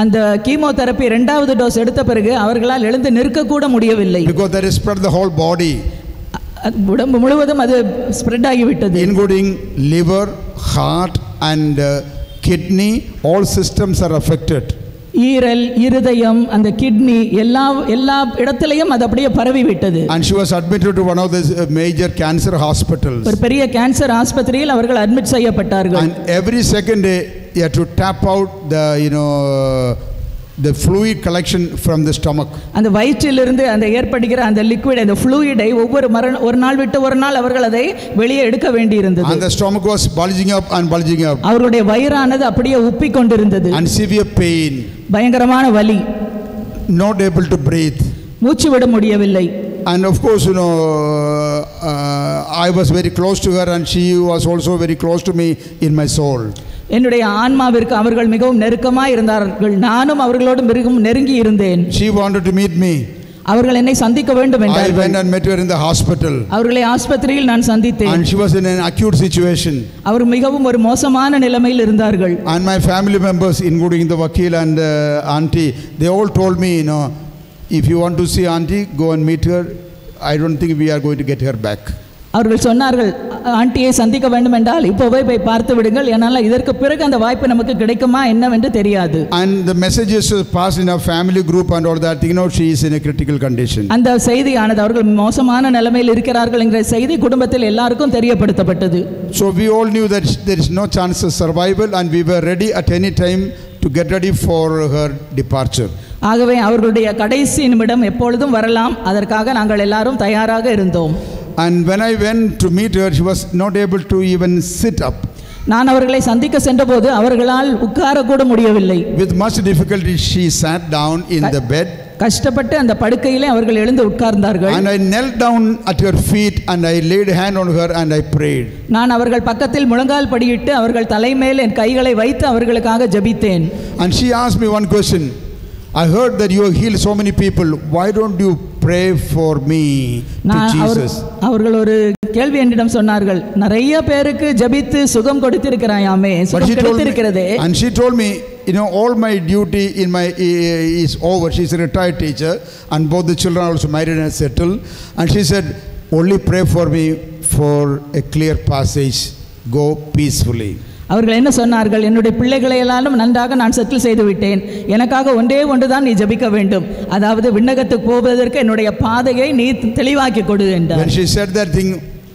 அந்த chemotherapy இரண்டாவது டோஸ் எடுத்த பிறகு அவர்களால் எழுந்து நிற்க கூட முடியவில்லை. Because that is spread the whole body. உடம்பு முழுவதும் அது ஸ்ப்ரெட் ஆகிவிட்டது. Including liver, heart and kidney, all systems are affected. ஈரல், இருதயம், அந்த கிட்னி எல்லா இடத்திலையும் அது அப்படியே பரவி விட்டது. And she was admitted to one of the major cancer hospitals. ஒரு பெரிய கேன்சர் ஆஸ்பத்திரியில் அவர்கள் அட்மிட் செய்யப்பட்டார்கள். And every second day you have to tap out the fluid collection from the stomach. அந்த வயிற்றிலிருந்து அந்த ஏற்படுகிற அந்த லிக்விட், அந்த ஃப்ளூயிடை ஒரு நாள் விட்டு ஒரு நாள் அவர்கள் அதை வெளியே எடுக்க வேண்டி இருந்தது. And the stomach was bulging up and bulging up. அவருடைய வயிறானது அப்படியே உப்பிக் கொண்டிருந்தது. And severe pain. பயங்கரமான வலி. Not able to breathe. மூச்சு விட முடியவில்லை. And of course, I was very close to her and she was also very close to me in my soul. என்னுடைய ஆன்மாவிற்கு அவர்கள் மிகவும் நெருக்கமாக இருந்தார்கள். நானும் அவர்களோடு மிகவும் நெருங்கி இருந்தேன். She wanted to meet me. அவர்கள் என்னை சந்திக்க வேண்டும் என்றார்கள். I went and met her in the hospital. அவர்களை ஆஸ்பத்திரியில் நான் சந்தித்தேன். And she was in an acute situation. அவர் மிகவும் ஒரு மோசமான நிலைமையில் இருந்தார்கள். And my family members, including the vakil and auntie, they all told me, if you want to see auntie, go and meet her. I don't think we are going to get her back. அவர்கள் சொன்னார்கள், ஆண்டியை சந்திக்க வேண்டும் என்றால் இப்போவே போய் பார்த்து விடுங்கள், ஏனால் இதற்கு பிறகு அந்த வாய்ப்பு நமக்கு கிடைக்குமா என்னவென்று தெரியாது. And the messages passed in our family group and all that, you know, she is in a critical condition. அந்த செய்தியானது அவர்கள் மோசமான நிலைமையில் இருக்கிறார்கள் என்கிற செய்தி குடும்பத்தில் எல்லாருக்கும் தெரியப்படுத்தப்பட்டது. So we all knew that there is no chance of survival, and we were ready at any time to get ready for her departure. ஆகவே அவர்களுடைய கடைசி நிமிடம் எப்பொழுதும் வரலாம், அதற்காக நாங்கள் எல்லாரும் தயாராக இருந்தோம். And when I went to meet her, she was not able to even sit up. நான் அவர்களை சந்திக்க சென்றபோது அவர்களால் உட்கார கூட முடியவில்லை. With much difficulty she sat down in the bed. கஷ்டப்பட்டு அந்த படுக்கையிலே அவர்கள் எழுந்து உட்கார்ந்தார்கள். And I knelt down at her feet and I laid hand on her and I prayed. நான் அவர்கள் பக்கத்தில் முழங்கால் படியிட்டு அவர்கள் தலைமேல் என் கைகளை வைத்து அவர்களுக்காக ஜெபித்தேன். And she asked me one question. I heard that you have healed so many people. Why don't you pray for me to Jesus? அவர்கள் ஒரு கேள்வி என்னிடம் சொன்னார்கள், நிறைய பேருக்கு ஜெபித்து சுகம் கொடுத்திருக்கிறாயாமே, சுகம் கிடைத்திருக்கிறதே. And she told me, you know, all my duty in my is over. She's a retired teacher and both the children are also married and settled. And she said, only pray for me for a clear passage. Go peacefully. அவர்கள் என்ன சொன்னார்கள், என்னுடைய பிள்ளைகளை எல்லாம் நன்றாக நான் settle செய்து விட்டேன், எனக்காக ஒன்றே ஒன்றுதான் நீ ஜெபிக்க வேண்டும், அதாவது விண்ணகத்துக்கு போவதற்கு என்னுடைய பாதையை நீ தெளிவாக்கி கொடு என்றார். When she said that thing,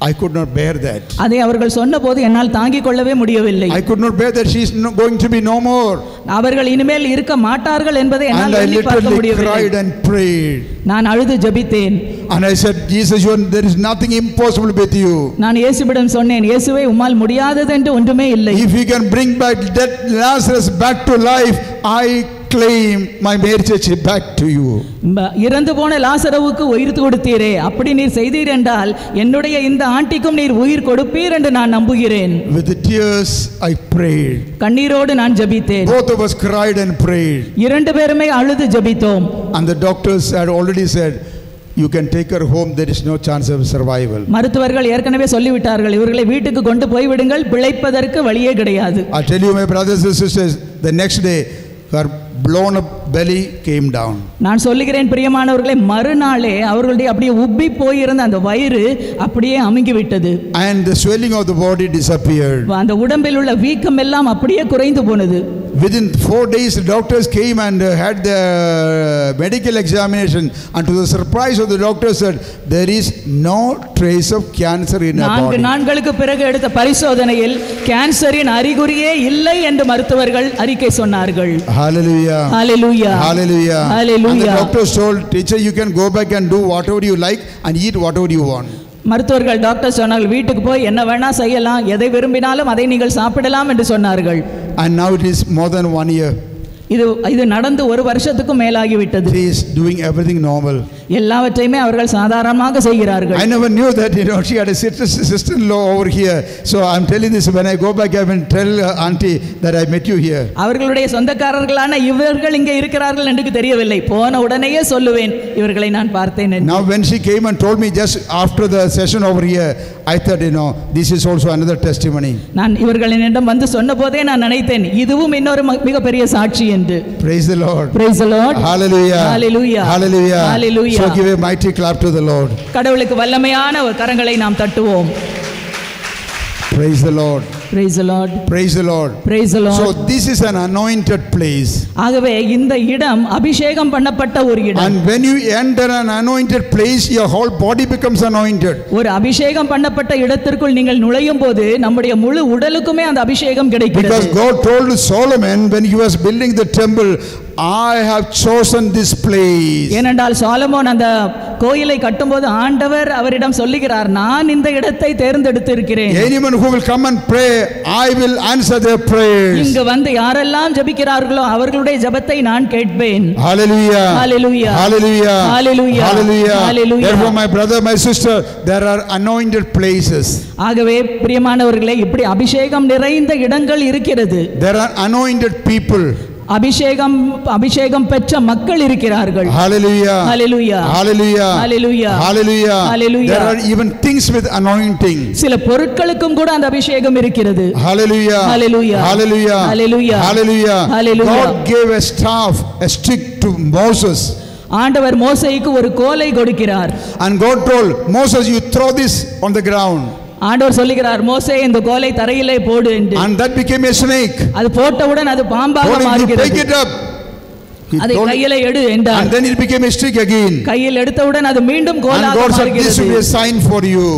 I could not bear that. அதை அவர்கள் சொன்னபோது என்னால் தாங்கிக் கொள்ளவே முடியவில்லை. I could not bear that she is going to be no more. அவர்கள் இனிமேல் இருக்க மாட்டார்கள் என்பதை என்னால் And I எண்ணி பார்க்க literally முடியவில்லை. cried and prayed. நான் அழுது ஜெபித்தேன். And I said, Jesus, there is nothing impossible with you. நான் இயேசுவிடம் சொன்னேன், இயேசுவே உம்மால் முடியாதது என்று ஒன்றுமே இல்லை. If you can bring back that Lazarus back to life, I claim my marriage back to you. இறந்து போன லாசருவுக்கு உயிர் கொடுத்தீரே, அப்படி நீர் செய்தீர் என்றால் என்னுடைய இந்த ஆண்டிக்கும் நீர் உயிர் கொடுப்பீர் என்று நான் நம்புகிறேன். With the tears I prayed. கண்ணீரோடு நான் ஜெபித்தேன். Both of us cried and prayed. இரண்டு பேருமே அழுது ஜெபித்தோம். And the doctors had already said, you can take her home, there is no chance of survival. மருத்துவர்கள் ஏற்கனவே சொல்லிவிட்டார்கள், இவர்களை வீட்டுக்கு கொண்டு போய் விடுங்கள், பிழைப்பதற்கு வழியே கிடையாது. I tell you, my brothers and sisters, the next day her blown up belly came down. நான் சொல்லுகிறேன் பிரியமானவர்களே, மறுநாளே அவர்களுடைய அப்படியே உப்பி போயிருந்த அந்த வயிறு அப்படியே அமுங்கி விட்டது. And the swelling of the body disappeared. அந்த உடம்பில் உள்ள வீக்கம் எல்லாம் அப்படியே குறைந்து போனது. Within 4 days, the doctors came and had the medical examination, and to the surprise of the doctor said, there is no trace of cancer in her body. 4 நாட்களுக்கு பிறகு எடுத்த பரிசோதனையில் கேன்சரின் அறிகுறியே இல்லை என்று மருத்துவர்கள் அறிக்கை சொன்னார்கள். Hallelujah. Hallelujah. Hallelujah. Hallelujah. And the doctors told, teacher, you can go back and do whatever you like and eat whatever you want. மருத்துவர்கள் டாக்டர் சொன்னார்கள், வீட்டுக்கு போய் என்ன வேணா செய்யலாம், எதை விரும்பினாலும் அதை நீங்கள் சாப்பிடலாம் என்று சொன்னார்கள். And now it is more than 1 year. இது நடந்து ஒரு வருஷத்துக்கும் மேலாகி விட்டது. She is doing everything normal. எல்லாவற்றையுமே அவர்கள் சாதாரணமாக செய்கிறார்கள். I never knew that, she had a sister-in-law over here. So I'm telling this, when I go back I will tell auntie that I met you here. அவர்களுடைய சொந்தக்காரர்களான இவர்கள் இங்கே இருக்கிறார்கள் என்று தெரியவில்லை, போன உடனேயே சொல்லுவேன் இவர்களை நான் பார்த்தேன் என்று. Now when she came and told me just after the session over here, I thought, this is also another testimony. நான் இவர்களிடம் வந்து சொன்னபோதே நான் நினைத்தேன், இதுவும் இன்னொரு மிகப்பெரிய சாட்சி என்று. Praise the Lord. Praise the Lord. Hallelujah. Hallelujah. Hallelujah. Hallelujah. So give a mighty clap to the Lord. கடவுளுக்கு வல்லமையான ஒரு கரங்களை நாம் தட்டுவோம். Praise the Lord. Praise the Lord. Praise the Lord. Praise the Lord. So this is an anointed place. ஆகவே இந்த இடம் அபிஷேகம் பண்ணப்பட்ட ஒரு இடம். And when you enter an anointed place, your whole body becomes anointed. ஒரு அபிஷேகம் பண்ணப்பட்ட இடத்திற்குள் நீங்கள் நுழையும் போது நம்முடைய முழு உடலுக்குமே அந்த அபிஷேகம் கிடைக்கிறது. Because God told Solomon when he was building the temple, I have chosen this place. ஏனென்றால் சாலமோன் அந்த கோயிலை கட்டும்போது ஆண்டவர் அவரிடம் சொல்லுகிறார், நான் இந்த இடத்தை தேர்ந்தெடுத்திருக்கிறேன். Anyone who will come and pray, I will answer their prayers. இங்கு வந்து யாரெல்லாம் ஜெபிக்கிறார்களோ அவர்களுடைய ஜெபத்தை நான் கேட்பேன். Hallelujah. Hallelujah. Hallelujah. Hallelujah. Hallelujah. Hallelujah. Therefore my brother, my sister, there are anointed places. ஆகவே பிரியமானவர்களே, இப்படி அபிஷேகம் நிறைந்த இடங்கள் இருக்கிறது. There are anointed people. அபிஷேகம் பெற்ற மக்கள் இருக்கிறார்கள். Hallelujah. Hallelujah. Hallelujah. Hallelujah. Hallelujah. Hallelujah. There are even things with anointing. சில பொருட்களுக்கும் கூட அந்த அபிஷேகம் இருக்கிறது. Hallelujah. Hallelujah. Hallelujah. Hallelujah. Hallelujah. Hallelujah. God gave a staff, a stick to Moses. ஆண்டவர் மோசேக்கு ஒரு கோலை கொடுக்கிறார். And God told Moses, you throw this on the ground. ஆண்டவர் சொல்லுகிறார், மோசே இந்த கோலை தரையிலே போடு என்று. And that became a snake. அது போட்டவுடன் அது பாம்பாக மாறுகிறது. Take it up. அதை கையிலே எடு என்றார். And then it became a stick again. கையில் எடுத்தவுடன் அது மீண்டும் கோலாக மாறுகிறது. And God said, this will be a sign for you.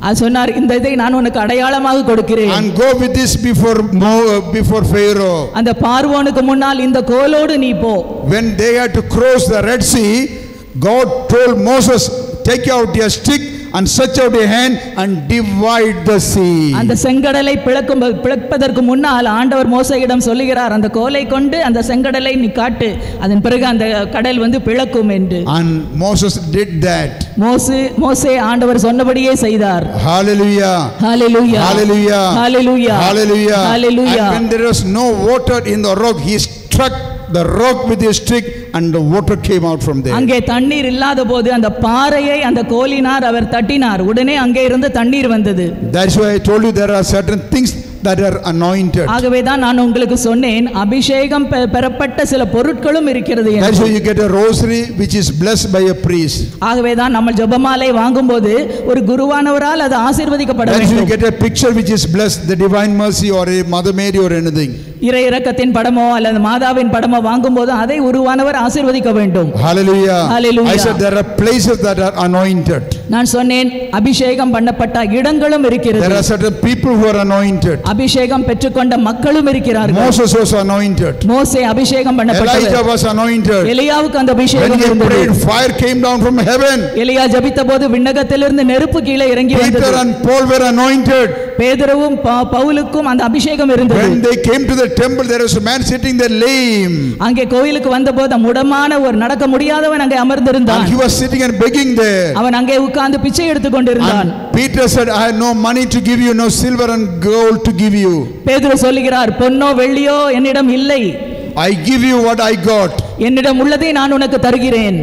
அது சொன்னார், இந்த இதை நான் உனக்கு அடையாளமாக கொடுக்கிறேன். And go with this before Pharaoh. அந்த பார்வோனுக்கு முன்னால் இந்த கோலோடு நீ போ. When they had to cross the Red Sea, God told Moses, take out your stick and stretch out your hand and divide the sea. அந்த செங்கடலை பிளப்பதற்கு முன்னால் ஆண்டவர் மோசேயிடம் சொல்லுகிறார், அந்த கோலை கொண்டு அந்த செங்கடலை நீ காட்டு, அதன் பிறகு அந்த கடல் வந்து பிளக்கும் என்று. And Moses did that. மோசே ஆண்டவர் சொன்னபடியே செய்தார். Hallelujah. Hallelujah. Hallelujah. Hallelujah. Hallelujah. Hallelujah. And when there was no water in the rock, he struck the rock with his stick and the water came out from there. அங்கே தண்ணீர் இல்லாத போது அந்த பாறையை அந்த கோலினார் அவர் தட்டினார், உடனே அங்கே இருந்து தண்ணீர் வந்தது. That's why I told you there are certain things that are anointed. ஆகவே தான் நான் உங்களுக்கு சொன்னேன், அபிஷேகம் பெறப்பட்ட சில பொருட்களும் இருக்கிறது. That's why you get a rosary which is blessed by a priest. ஆகவே தான் நம்ம ஜெபமாலை வாங்கும்போது ஒரு குருவானவரால் அது ஆசீர்வதிக்கப்பட வேண்டும். That's why you get a picture which is blessed, the divine mercy or a Mother Mary or anything. இறை இரக்கத்தின் படமோ அல்லது மாதாவின் படமோ வாங்கும்போது அதை உருவானவர் ஆசீர்வதிக்க வேண்டும். Hallelujah. Hallelujah. I said there are places that are anointed. நான் சொன்னேன், அபிஷேகம் பண்ணப்பட்ட இடங்களும் இருக்கிறது. There are certain people who are anointed. அபிஷேகம் பெற்றுக்கொண்ட மக்களும் இருக்கிறார்கள். Moses was anointed. மோசே அபிஷேகம் பண்ணப்பட்டவர். Elijah was anointed. எலியாவுக்கு அந்த அபிஷேகம் இருந்தது. When he prayed, fire came down from heaven. எலியா ஜெபித்தபோது விண்ணகத்திலிருந்து நெருப்பு கீழே இறங்கி வந்தது. Peter and Paul were anointed. பேதுருவும் பவுலுக்கும் அந்த அபிஷேகம் இருந்தது. When they came to the temple, there was a man sitting there lame. அங்கே கோயிலுக்கு வந்தபோது முடமான ஒரு நடக்க முடியாதவன் அங்கே அமர்ந்திருந்தான். And he was sitting and begging there. அவன் அங்கே உட்கார்ந்து பிச்சை எடுத்துக் கொண்டிருந்தான். Peter said, I have no money to give you, no silver and gold to give you. பேதுரு சொல்லுகிறார், பொன்னோ வெள்ளியோ என்னிடம் இல்லை. I give you what I got. என்னிடம் உள்ளதை நான் உனக்கு தருகிறேன்.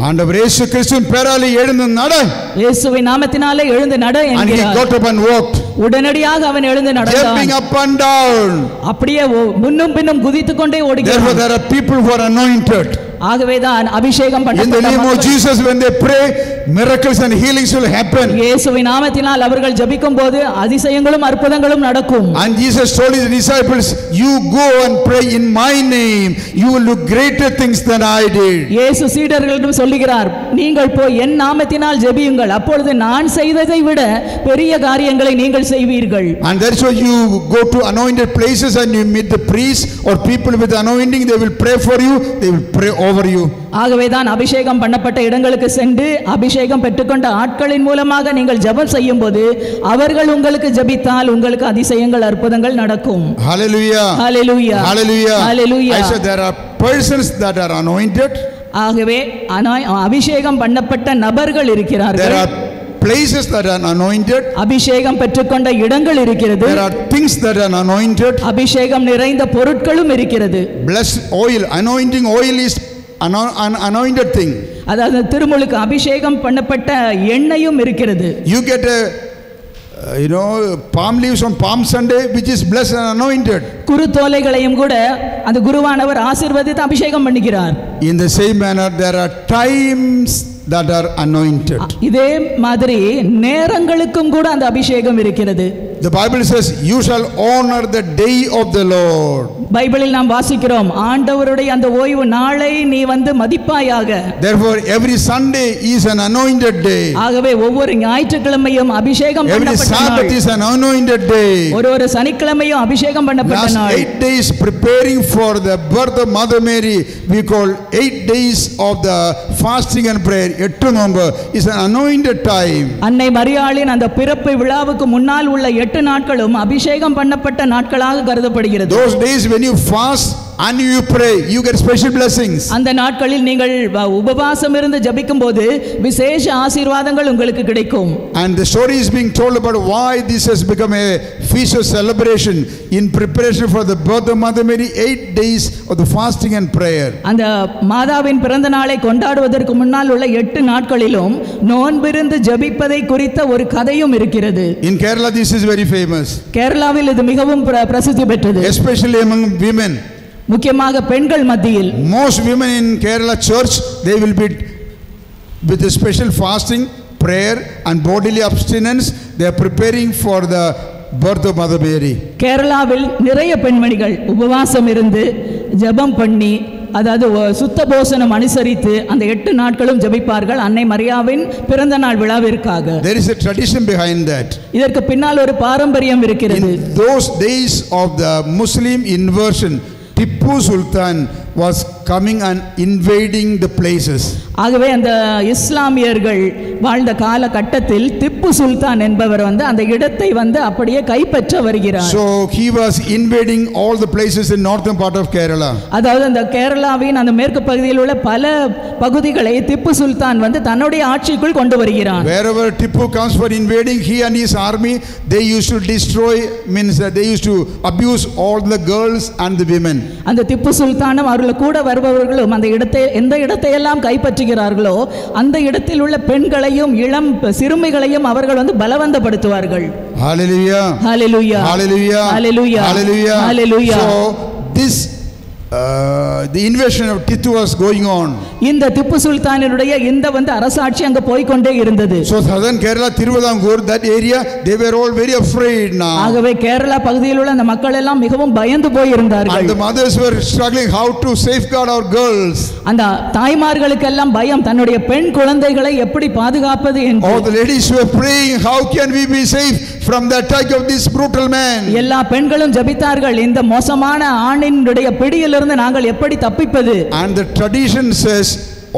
ஆண்டவர் இயேசு கிறிஸ்துவின் பெயராலே எழுந்து நட. இயேசுவின் நாமத்தினாலே எழுந்து நட என்கிறார். And he got up and walked. உடனடியாக அவன் எழுந்து நடந்தான். Jumping up and down. அப்படியே முன்னும் பின்னும் குதித்துக் கொண்டே ஓடுகிறான். Therefore there are people who are anointed. ஆகவேதான் அபிஷேகம் பண்ணப்பட்ட In the name of Jesus, when they pray, miracles and healings will happen. இயேசுவின் நாமத்தினால் அவர்கள் ஜெபிக்கும்போது அதிசயங்களும் அற்புதங்களும் நடக்கும். And Jesus told his disciples, you go and pray in my name, you will do greater things than I did. இயேசு சீடர்களிடம் சொல்லுகிறார், நீங்கள் போய் என் நாமத்தினால் ஜெபியுங்கள், அப்பொழுது நான் செய்ததை விட பெரிய காரியங்களை நீங்கள் செய்வீர்கள். And that's why you go to anointed places and you meet the priests or people with anointing, they will pray for you, they will pray over you. ஆகவேதான் அபிஷேகம் பண்ணப்பட்ட இடங்களுக்கு சென்று அபிஷேகம் பெற்றுக்கொண்ட ஆட்களின் மூலமாக நீங்கள் ஜெபம் செய்யும்போது அவர்கள் உங்களுக்கு ஜெபித்தால் உங்களுக்கு அதிசயங்கள் அற்புதங்கள் நடக்கும். Hallelujah. Hallelujah. Hallelujah. Hallelujah. I said there are persons that are anointed. ஆகவே அபிஷேகம் பண்ணப்பட்ட நபர்கள் இருக்கிறார்கள். There are places that are anointed. அபிஷேகம் பெற்றுக்கொண்ட இடங்கள் இருக்கிறது. There are things that are anointed. அபிஷேகம் நிறைந்த பொருட்களும் இருக்கிறது. Blessed oil, anointing oil is an anointed thing. அதாவது திருமுழுக்கு அபிஷேகம் பண்ணப்பட்ட எண்ணெயும் இருக்கிறது. You get a palm leaves on Palm Sunday which is blessed and anointed. குருத்தோலைகளையும் கூட அந்த குருவானவர் ஆசீர்வதித்து அபிஷேகம் பண்ணுகிறார். In the same manner there are times that are anointed. இதே மாதிரி நேரங்களுக்கும் கூட அந்த அபிஷேகம் இருக்கிறது. The Bible says you shall honor the day of the Lord. பைபிளில் நாம் வாசிக்கிறோம், ஆண்டவருடைய அந்த ஓய்வு நாளை நீ வந்து மதிப்பாயாக. Therefore every Sunday is an anointed day. ஆகவே ஒவ்வொரு ஞாயிற்றுக்கிழமையும் அபிஷேகம் பண்ணப்பட்ட நாள். Every Sabbath is an anointed day. ஒரு சனிக்கிழமையும் அபிஷேகம் பண்ணப்பட்ட நாள். Last 8 days preparing for the birth of Mother Mary, we call 8 days of the fasting and prayer. 8 November is an anointed time. அன்னை மரியாளின் அந்த பிறப்பு விழாவுக்கு முன்னால் உள்ள 8 நாட்களும் அபிஷேகம் பண்ணப்பட்ட நாட்களாக கருதப்படுகிறது. Those days when you fast and you pray, you get special blessings. அந்த நாட்களில் நீங்கள் உபவாசம் இருந்து ஜெபிக்கும்போது விசேஷ ஆசீர்வாதங்கள் உங்களுக்கு கிடைக்கும். And the story is being told about why this has become a feast of celebration in preparation for the birth of Mother Mary. 8 days of the fasting and prayer. அந்த மாதாவின் பிறந்த நாளை கொண்டாடுவதற்கு முன்னால் உள்ள 8 நாட்களிலும் நோன்பிருந்து ஜெபிப்பதை குறித்த ஒரு கதையும் இருக்கிறது. In Kerala this is very famous. கேரளாவில் இது மிகவும் பிரசித்தி பெற்றது. Especially among women. முக்கியமாக பெண்கள் மத்தியில் Most women in Kerala church, they will be with a special fasting, prayer and bodily abstinence. They are preparing for the birth of Mother Mary. கேரளாவில் நிறைய பெண்மணிகள் உபவாசம் இருந்து ஜெபம் பண்ணி, அதாவது சுத்த போசனம் அனுசரித்து அந்த 8 நாட்களும் ஜெபிப்பார்கள் அன்னை மரியாவின் பிறந்த நாள் விழாவிற்காக. There is a tradition behind that. இதற்கு பின்னால் ஒரு பாரம்பரியம் இருக்கிறது. In those days of the Muslim inversion, Tipu Sultan was coming and invading the places. ஆகவே அந்த இஸ்லாமியர்கள் வாழ்ந்த காலகட்டத்தில் திப்பு சுல்தான் என்பவர் அந்த இடத்தை அப்படியே கைப்பற்ற வருகிறார். So he was invading all the places in northern part of Kerala. அதாவது அந்த கேரளாவின் அந்த மேற்கு பகுதியில் உள்ள பல பகுதிகளை திப்பு சுல்தான் தன்னுடைய ஆட்சிக்குள் கொண்டு வருகிறார். Wherever Tipu comes for invading, he and his army, they used to destroy, means that they used to abuse all the girls and the women. அந்த திப்பு சுல்தானும் அவர்கள் கூட வருபவர்களும் அந்த இடத்தை எந்த இடத்தை எல்லாம் கைப்பற்றுகிறார்களோ அந்த இடத்தில் உள்ள பெண்களையும் இளம் சிறுமிகளையும் அவர்கள் பலவந்தப்படுத்துவார்கள். Hallelujah. Hallelujah. Hallelujah. Hallelujah. Hallelujah. Hallelujah. So this the invasion of Tipu was going on. இந்த திப்பு சுல்தானினுடைய இந்த அரசாட்சி அங்க போய் கொண்டே இருந்தது. So southern Kerala, Thiruvidampur, that area, they were all very afraid now. ஆகவே கேரளா பகுதியில் உள்ள அந்த மக்கள் எல்லாம் மிகவும் பயந்து போய் இருந்தார்கள். And the mothers were struggling how to safeguard our girls. அந்த தாய்மார்களுக்கு எல்லாம் பயம், தன்னுடைய பெண் குழந்தைகளை எப்படி பாதுகாப்பது என்று. All the ladies were praying, how can we be safe from the attack of this brutal man? எல்லா பெண்களும் ஜெபித்தார்கள், இந்த மோசமான ஆணினுடைய பிடியிலிருந்து நாங்கள் எப்படி தப்பிப்பது. And the tradition says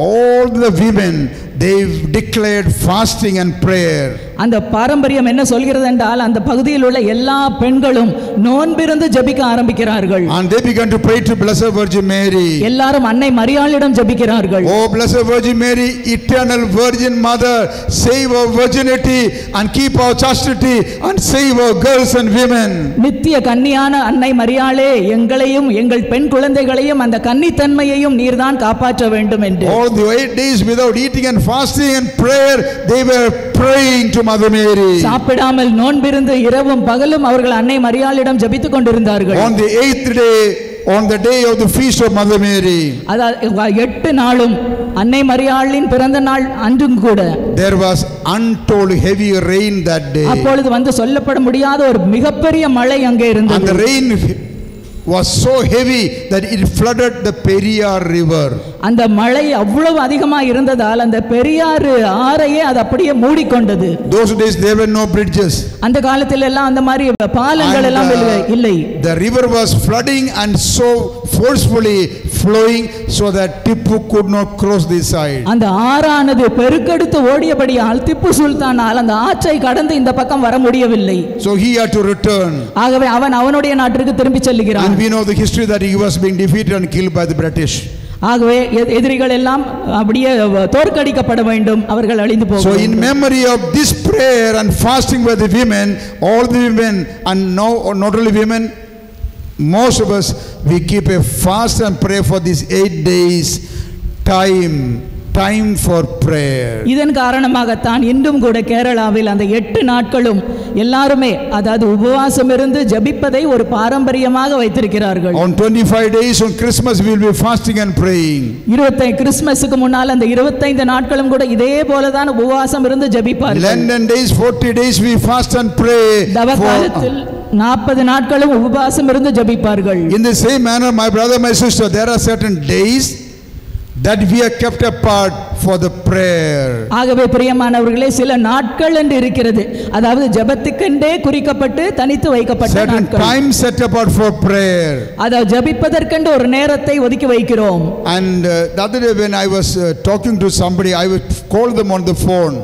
all the women, they declared fasting and prayer. அந்த பாரம்பரியம் என்ன சொல்கிறது என்றால் அந்த பகுதியில் உள்ள எல்லா பெண்களும் நோன்பிருந்து ஜெபிக்க ஆரம்பிக்கிறார்கள். And they began to pray to Blessed Virgin Mary. எல்லாரும் அன்னை மரியாளிடம் ஜெபிக்கிறார்கள். Oh Blessed Virgin Mary, eternal Virgin Mother, save our virginity and keep our chastity and save our girls and women. நித்திய கன்னியான அன்னை மரியாளே, எங்களையும் எங்கள் பெண் குழந்தைகளையும் அந்த கன்னித்தன்மையையும் நீர்தான் காப்பாற்ற வேண்டும் என்று. All the 8 days without eating and fasting and prayer, they were praying to Mother Mary. சாப்பிடாமல் நோன்பிருந்து இரவும் பகலும் அவர்கள் அன்னை மரியாளிடம் ஜெபித்துக் கொண்டிருந்தார்கள். On the 8th day, on the day of the feast of Mother Mary, அதாவது 8 நாளும் அன்னை மரியாளின் பிறந்த நாள் அன்றும் கூட there was untold heavy rain that day. அப்பொழுது சொல்லப்பட முடியாத ஒரு மிகப்பெரிய மழை அங்கே இருந்தது. And the rain was so heavy that it flooded the Periyar river. அந்த மழை அவ்வளவு அதிகமாக இருந்ததால் அந்த பெரியாறு ஆறையே அது அப்படியே மூடிக்கொண்டது. Those days there were no bridges. அந்த காலத்தில் எல்லாம் அந்த மாதிரி பாலங்கள் எல்லாம் இல்லை. The river was flooding and so forcefully flowing so that Tipu could not cross this side. அந்த ஆறானது பெருக்கெடுத்து ஓடியபடியால் திப்பு சுல்தானால் அந்த ஆற்றை கடந்து இந்த பக்கம் வர முடியவில்லை. So he had to return. ஆகவே அவனுடைய நாட்டிற்கு திரும்பி செல்கிறான். And we know the history that he was being defeated and killed by the British. ஆகவே எதிரிகள் எல்லாம் அப்படியே தோற்கடிக்கப்பட வேண்டும், அவர்கள் அழிந்து போக. So in memory of this prayer and fasting by the women, all the women, and now not only women, most of us, we keep a fast and pray for these 8 days time for prayer. இதன் காரணமாகத்தான் இன்றும் கூட கேரளாவில் அந்த 8 நாட்களும் எல்லாருமே அதாவது உபவாசம் இருந்து ஜெபிப்பதை ஒரு பாரம்பரியமாக வைத்திருக்கிறார்கள். On 25 days on Christmas we will be fasting and praying. 25 கிறிஸ்மஸுக்கு முன்னால் அந்த 25 நாட்களும் கூட இதே போல தான் உபவாசம் இருந்து ஜெபிப்பார்கள். Lenten days 40 days we fast and pray. தவக்காலத்தில் 40 நாட்களும் உபவாசம் இருந்து ஜெபிப்பார்கள். In the same manner, my brother, my sister, there are certain days that we are kept apart for the prayer. ஆகவே பிரியமானவர்களே, சில நாட்கள் என்று இருக்கிறது, அதாவது ஜெபத்துக்கென்றே குறிக்கப்பட்டு தனித்து வைக்கப்பட்ட certain நாட்கள். time set apart for prayer. அதாவது ஜெபிப்பதற்கென்று ஒரு நேரத்தை ஒதுக்கி வைக்கிறோம். And the other day when I was talking to somebody, I would call them on the phone.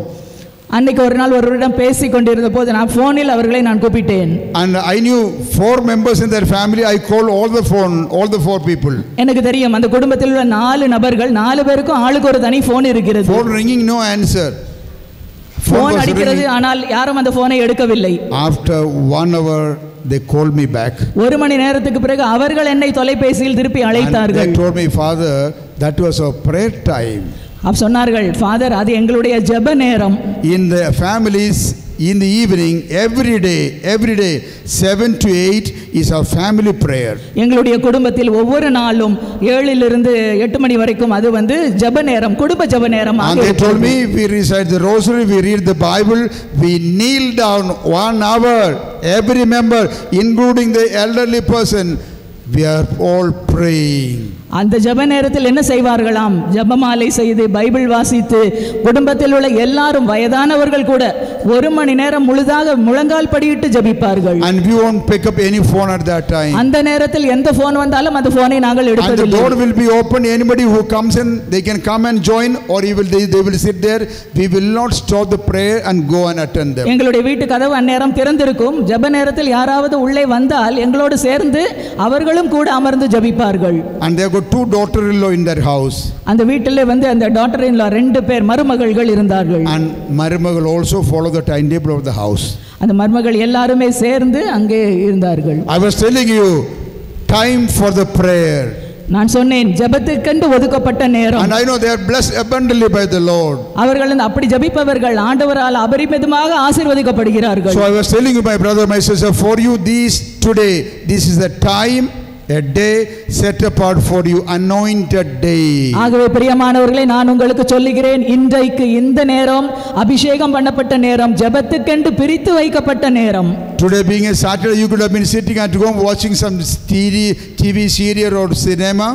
அன்னைக்கு ஒரு நாள் ஒருவரிடம் பேசிக் கொண்டிருந்த போது நான் போனில் அவர்களை நான் கூப்பிட்டேன். And I knew 4 members in their family. I called all the 4 people. எனக்கு தெரியும் அந்த குடும்பத்தில் உள்ள 4 நபர்கள், 4 பேருக்கும் ஆளுக்கு ஒரு தனி போன் இருக்கிறது. Phone ringing, no answer. Phone அடிக்கிறது, ஆனால் யாரும் அந்த போனை எடுக்கவில்லை. After 1 hour they called me back. 1 மணி நேரத்துக்கு பிறகு அவர்கள் என்னை தொலைபேசியில் திருப்பி அழைத்தார்கள். They told me, Father, that was our prayer time. சொன்னார்கள், ஃபாதர், அது எங்களுடைய ஜெப நேரம். In the families, in the evening, every day, 7 to 8 is our family prayer. எங்களுடைய குடும்பத்தில் ஒவ்வொரு நாளும் 7 லிருந்து 8 மணி வரைக்கும் அது வந்து ஜெப நேரம், குடும்ப ஜெப நேரம். And they told me, we recite the rosary, we read the Bible, we kneel down 1 hour, every member, including the elderly person, we are all praying. அந்த ஜெப நேரத்தில் என்ன செய்வார்களாம்? ஜெபமாலை செய்து பைபிள் வாசித்து குடும்பத்தில் உள்ள எல்லாரும் வயதானவர்கள் கூட 1 மணி நேரம் முழுதாக முழங்கால் படியிட்டு ஜெபிப்பார்கள். And we won't pick up any phone at that time. அந்த நேரத்தில் எந்த போன் வந்தாலும் அந்த போனை நாங்கள் எடுப்பதில்லை. And the door will be open. Anybody who comes in, they can come and join, or they will sit there. We will not stop the prayer and go and attend them. எங்களுடைய வீட்டு கதவு அந்நேரம் திறந்திருக்கும். ஜெப நேரத்தில் யாராவது உள்ளே வந்தால் எங்களோடு சேர்ந்து அவர்களும் கூட அமர்ந்து ஜெபிப்பார்கள். And they got 2 daughter-in-law in their house. அந்த வீட்டிலே வந்து அந்த daughter-in-law 2 பேர் மருமகள்கள் இருந்தார்கள். And மருமகள் also follow the timetable of the house. அந்த மருமகள் எல்லாரும் சேர்ந்து அங்கே இருந்தார்கள். I was telling you, time for the prayer. நான் சொன்னேன் ஜெபத்துக்கென்று ஒதுக்கப்பட்ட நேரம். And I know they are blessed abundantly by the Lord. அவர்கள் அப்படி ஜெபிப்பவர்கள் ஆண்டவரால் அபரிமிதமாக ஆசீர்வதிக்கப்படுகிறார்கள். So I was telling you, my brother, my sister, for you today, this is the time, a day set apart for you, anointed day. ஆகவே பிரியமானவர்களே, நான் உங்களுக்கு சொல்லுகிறேன், இன்றைக்கு இந்த நேரம் அபிஷேகம் பண்ணப்பட்ட நேரம், ஜெபத்துக்கென்று பிரித்து வைக்கப்பட்ட நேரம். Today being a Saturday, you could have been sitting at home watching some TV serial or cinema.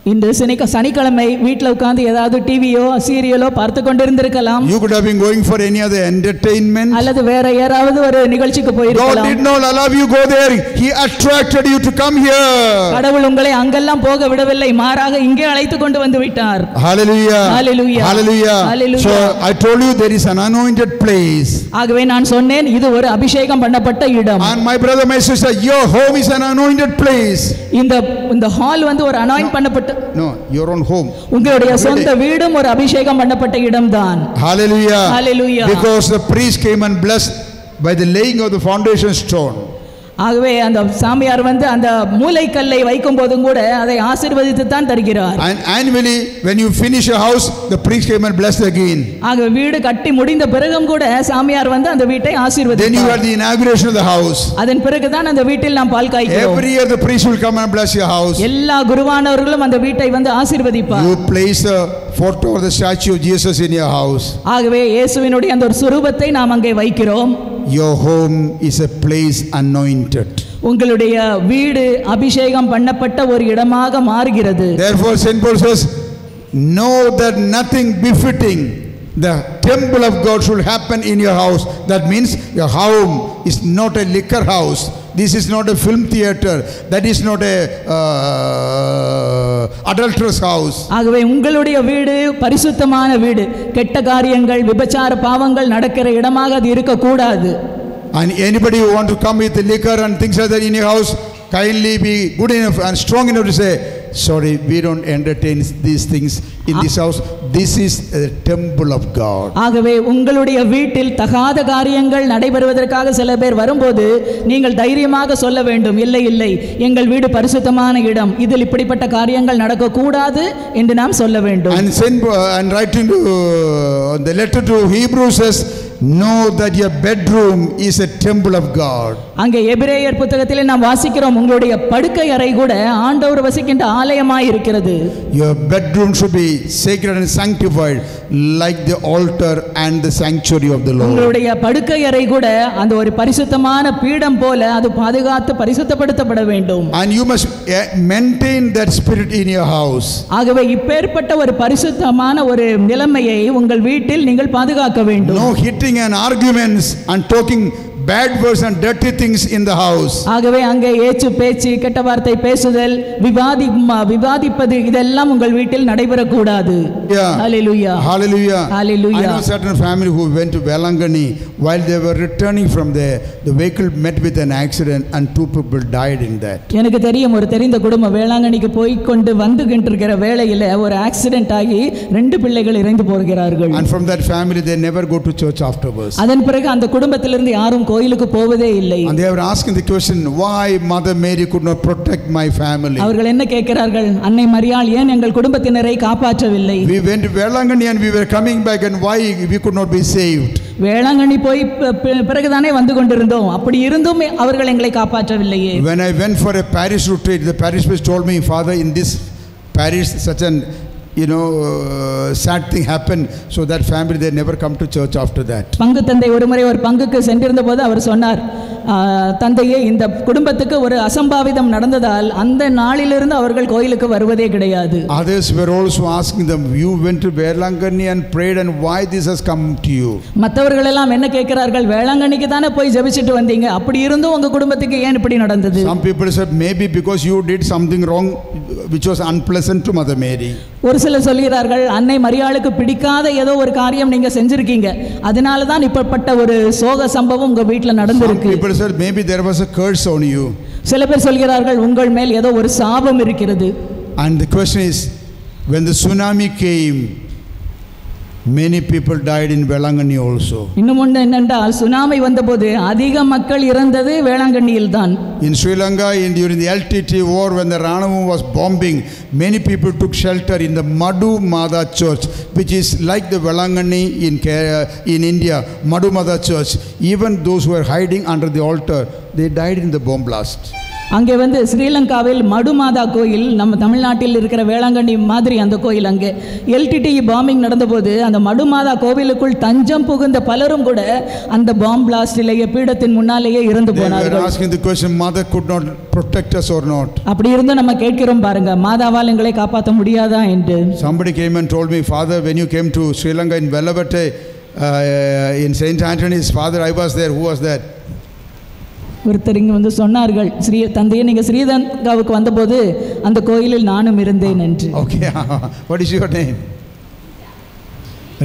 இன்று சனிக்கிழமை வீட்டில் உட்கார்ந்து ஏதாவது டிவியோ சீரியலோ பார்த்து கொண்டிருந்திருக்கலாம். You could have been going for any other entertainment. அல்லது வேற யாராவது ஒரு நிகழ்ச்சிக்கு போயிருக்கலாம். God did not allow you go there. He attracted you to come here. கடவுள் உங்களை அங்கெல்லாம் போக விடவில்லை, மாறாக இங்கே அழைத்து கொண்டு வந்து விட்டார். Hallelujah. Hallelujah. Hallelujah. Hallelujah. So I told you there is an anointed place. ஆகவே நான் சொன்னேன், இது ஒரு அபிஷேகம் பண்ணப்பட்ட இடம். And my brother, my sister, your home is an anointed place. இந்த ஹால் வந்து ஒரு அனாயிண்ட் பண்ணப்பட்ட No, your own home. உங்களுடைய சொந்த வீடும் ஒரு அபிஷேகம் பண்ணப்பட்ட இடம்தான். Hallelujah. Hallelujah. Because the priest came and blessed by the laying of the foundation stone. ஆகவே அந்த சாமியார் வந்து அந்த மூலைக்கல்லை வைக்கும் போதும் கூட அதை ஆசீர்வதித்து தான் தருகிறார். And annually when you finish a house, the priest came and blessed again. ஆகவே வீடு கட்டி முடிந்த பிறகும் கூட சாமியார் வந்து அந்த வீட்டை ஆசீர்வதித்தார். Then you had the inauguration of the house. அதன் பிறகு தான் அந்த வீட்டில் நாம் பால் காய்க்கிறோம். Every year the priest will come and bless your house. எல்லா குருவானவர்களும் அந்த வீட்டை வந்து ஆசீர்வதிப்பார். You place a photo or the statue of Jesus in your house. ஆகவே இயேசுவினுடைய அந்த ஒரு சுரூபத்தை நாம் அங்கே வைக்கிறோம். Your home is a place anointed. உங்களுடைய வீடு அபிஷேகம் பண்ணப்பட்ட ஒரு இடமாக மாறுகிறது. Therefore Saint Paul says, know that nothing befitting the temple of God should happen in your house. That means your home is not a liquor house. This is not a film theater. That is not a adulterous house. ஆகவே உங்களுடைய வீடு பரிசுத்தமான வீடு, கெட்ட காரியங்கள் விபச்சார பாவங்கள் நடக்கிற இடமாக அது இருக்க கூடாது. And anybody who want to come with liquor and things like that in your house, kindly be good enough and strong enough to say, sorry, we don't entertain these things in this house. This is a temple of God. ஆகவே உங்களுடைய வீட்டில் தகாத காரியங்கள் நடைபெறுவதற்காக சில பேர் வரும்போது நீங்கள் தைரியமாக சொல்ல வேண்டும், இல்லை இல்லை, எங்கள் வீடு பரிசுத்தமான இடம், இதில் இப்படிப்பட்ட காரியங்கள் நடக்க கூடாது என்று நாம் சொல்ல வேண்டும். And writing to the letter to Hebrews says, know that your bedroom is a temple of God. அங்கே எபிரேயர் புத்தகத்திலே நாம் வாசிக்கிறோம், உங்களுடைய படுக்கை அறை கூட ஆண்டவர் வசிக்கின்ற ஆலயமாய் இருக்கிறது. Your bedroom should be sacred and sanctified like the altar and the sanctuary of the Lord. உங்களுடைய படுக்கை அறை கூட அந்த ஒரு பரிசுத்தமான பீடம் போல அது பாதுகாத்து பரிசுத்தப்படுத்தப்பட வேண்டும். And you must maintain that spirit in your house. ஆகவே இப்பேற்பட்ட ஒரு பரிசுத்தமான ஒரு நிலைமையை உங்கள் வீட்டில் நீங்கள் பாதுகாக்க வேண்டும். No hitting and arguments and talking bad words and dirty things in the house. ஆகவே அங்கே ஏச்சு பேச்சு, கெட்ட வார்த்தை பேசுதல், விவாதிப்பது இதெல்லாம் உங்கள் வீட்டில் நடைபெறக்கூடாது. Hallelujah. Hallelujah. Hallelujah. I know certain family who went to Velangani. While they were returning from there, the vehicle met with an accident and 2 people died in that. எனக்கு தெரியும், ஒரு தெரிந்த குடும்பம் வேளாங்கண்ணிக்கு போய் கொண்டு வந்துகின்றிருக்கிற வேளையில் ஒரு ஆக்சிடென்ட் ஆகி 2 பிள்ளைகள் இறந்து போகிறார்கள். And from that family they never go to church afterwards. அதன் பிறகு அந்த குடும்பத்திலிருந்து யாரும் கோயிலுக்கு போவதே இல்லை. And they were asking the question, why Mother Mary could not protect my family? அவர்கள் என்ன கேட்கிறார்கள்? அன்னை மரியாள் ஏன் எங்கள் குடும்பத்தினரை காப்பாற்றவில்லை? We went to Velangani and we were coming back, and why we could not be saved? Velankanni போய் பிறகுதானே வந்து கொண்டிருந்தோம், அப்படி இருந்தும் அவர்கள் எங்களை காப்பாற்றவில்லையே. When I went for a parish retreat, the parish priest told me, Father, in this parish such an sad thing happened, so that family they never come to church after that. பங்கு தந்தை ஒருமுறை ஒரு பங்குக்கு சென்றிருந்த போது அவர் சொன்னார், தந்தையே இந்த குடும்பத்துக்கு ஒரு அசம்பாவிதம் நடந்ததால் அந்த நாளிலிருந்து அவர்கள் கோயிலுக்கு வருவதே கிடையாது. Others were also asking them, you went to Velangani and prayed, and why this has come to you? மற்றவர்கள் எல்லாம் என்ன கேட்கிறார்கள்? வேளாங்கண்ணிக்கு தானே போய் ஜெபிச்சிட்டு வந்தீங்க, அப்படி இருந்தும் உங்க குடும்பத்துக்கு ஏன் இப்படி நடந்தது? Some people said maybe because you did something wrong which was unpleasant to Mother Mary. ஒரு சிலர் சொல்கிறார்கள், அன்னை மரியாளுக்கு பிடிக்காத ஏதோ ஒரு காரியம் நீங்க செஞ்சிருக்கீங்க, அதனால தான் இப்படிப்பட்ட ஒரு சோக சம்பவம் உங்க வீட்ல நடந்திருக்கு. People said maybe there was a curse on you. சில பேர் சொல்கிறார்கள் உங்கள் மேல் ஏதோ ஒரு சாபம் இருக்கிறது. And the question is, when the tsunami came, many people died in Velangani also. இன்னும் ஒன்று என்னென்றால், சுனாமி வந்தபோது அதிக மக்கள் இறந்தது வேளாங்கண்ணியில் தான். In Sri Lanka, during the LTT war, when the Ranamum was bombing, many people took shelter in the Madhu Mada Church, which is like the Velangani in India, Madhu Mada Church. Even those who were hiding under the altar, they died in the bomb blast. அங்கே வந்து ஸ்ரீலங்காவில் மடுமாதா கோயில், நம்ம தமிழ்நாட்டில் இருக்கிற வேளாங்கண்ணி மாதிரி அந்த கோயில், அங்கே எல்டிடி பாம்பிங் நடந்தபோது அந்த மடுமாதா கோவிலுக்குள் தஞ்சம் புகுந்த பலரும் கூட அந்த பாம் பிளாஸ்டிலேயே பீடத்தின் முன்னாலேயே இறந்து போனார்கள். Asking the question, Mother could not protect us or not? அப்படி இருந்தும் நம்ம கேட்கிறோம் பாருங்க, மாதாவால் எங்களை காப்பாற்ற முடியாதா என்று. Somebody came and told me, Father, when you came to Sri Lanka in Velavate, in St. Anthony's, Father, I was there. Who was that? ஒருத்தர் இங்கே வந்து சொன்னார்கள், தந்தையே நீங்கள் ஸ்ரீலங்காவுக்கு வந்தபோது அந்த கோயிலில் நானும் இருந்தேன் என்று. Okay, what is your name?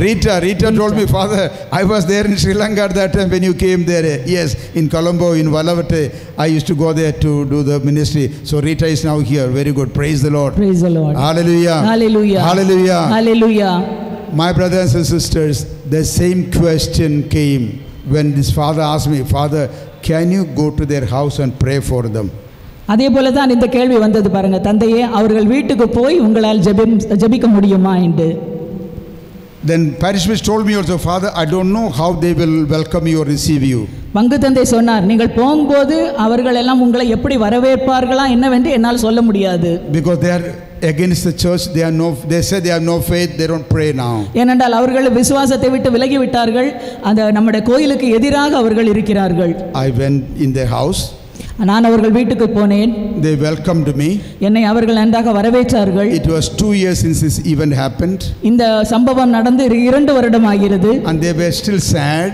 Rita told me, Father, I was there in Sri Lanka at that time when you came there. Yes, in Colombo, in Valavate, I used to go there to do the ministry. So Rita is now here. Very good. Praise the Lord. Praise the Lord. Hallelujah. Hallelujah. Hallelujah. Hallelujah. My brothers and sisters, the same question came when this father asked me, Father, can you go to their house and pray for them? அதே போல தான் இந்த கேள்வி வந்தது பாருங்க, தந்தையே அவர்கள் வீட்டுக்கு போய் உங்களால் ஜெபிக்க முடியுமா என்று. Then parish priest told me also, Father, I don't know how they will welcome you or receive you. பங்கு தந்தை சொன்னார், நீங்கள் போகும்போது அவர்கள் எல்லாம் உங்களை எப்படி வரவேற்பார்களா என்னவென்று என்னால் சொல்ல முடியாது. Because they are against the church, they say they have no faith, they don't pray now. ஏனென்றால் அவர்கள் விசுவாசத்தை விட்டு விலகி விட்டார்கள், அந்த நம்முடைய கோயிலுக்கு எதிராக அவர்கள் இருக்கிறார்கள். I went in their house. நான் அவர்கள் வீட்டுக்கு போனேன். They welcomed me. என்னை அவர்கள் நன்றாக வரவேற்றார்கள். It was 2 years since this event happened. இந்த சம்பவம் நடந்து 2 வருடம் ஆகிறது. And they were still sad.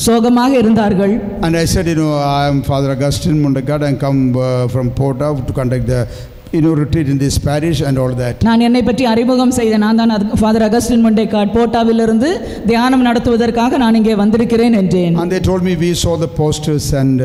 சோகமாக இருந்தார்கள். And I said, I am Father Augustine Mundagad and come from Porta to conduct the retreat in this parish and all that. நான் என்னை பற்றி அறிமுகம் செய்த நான் தான் ஃபாதர் அகஸ்டின் முண்டைக்காட் போட்டாவிலிருந்து தியானம் நடத்துவதற்காக நான் இங்கே வந்திருக்கிறேன் என்றேன். And they told me we saw the posters and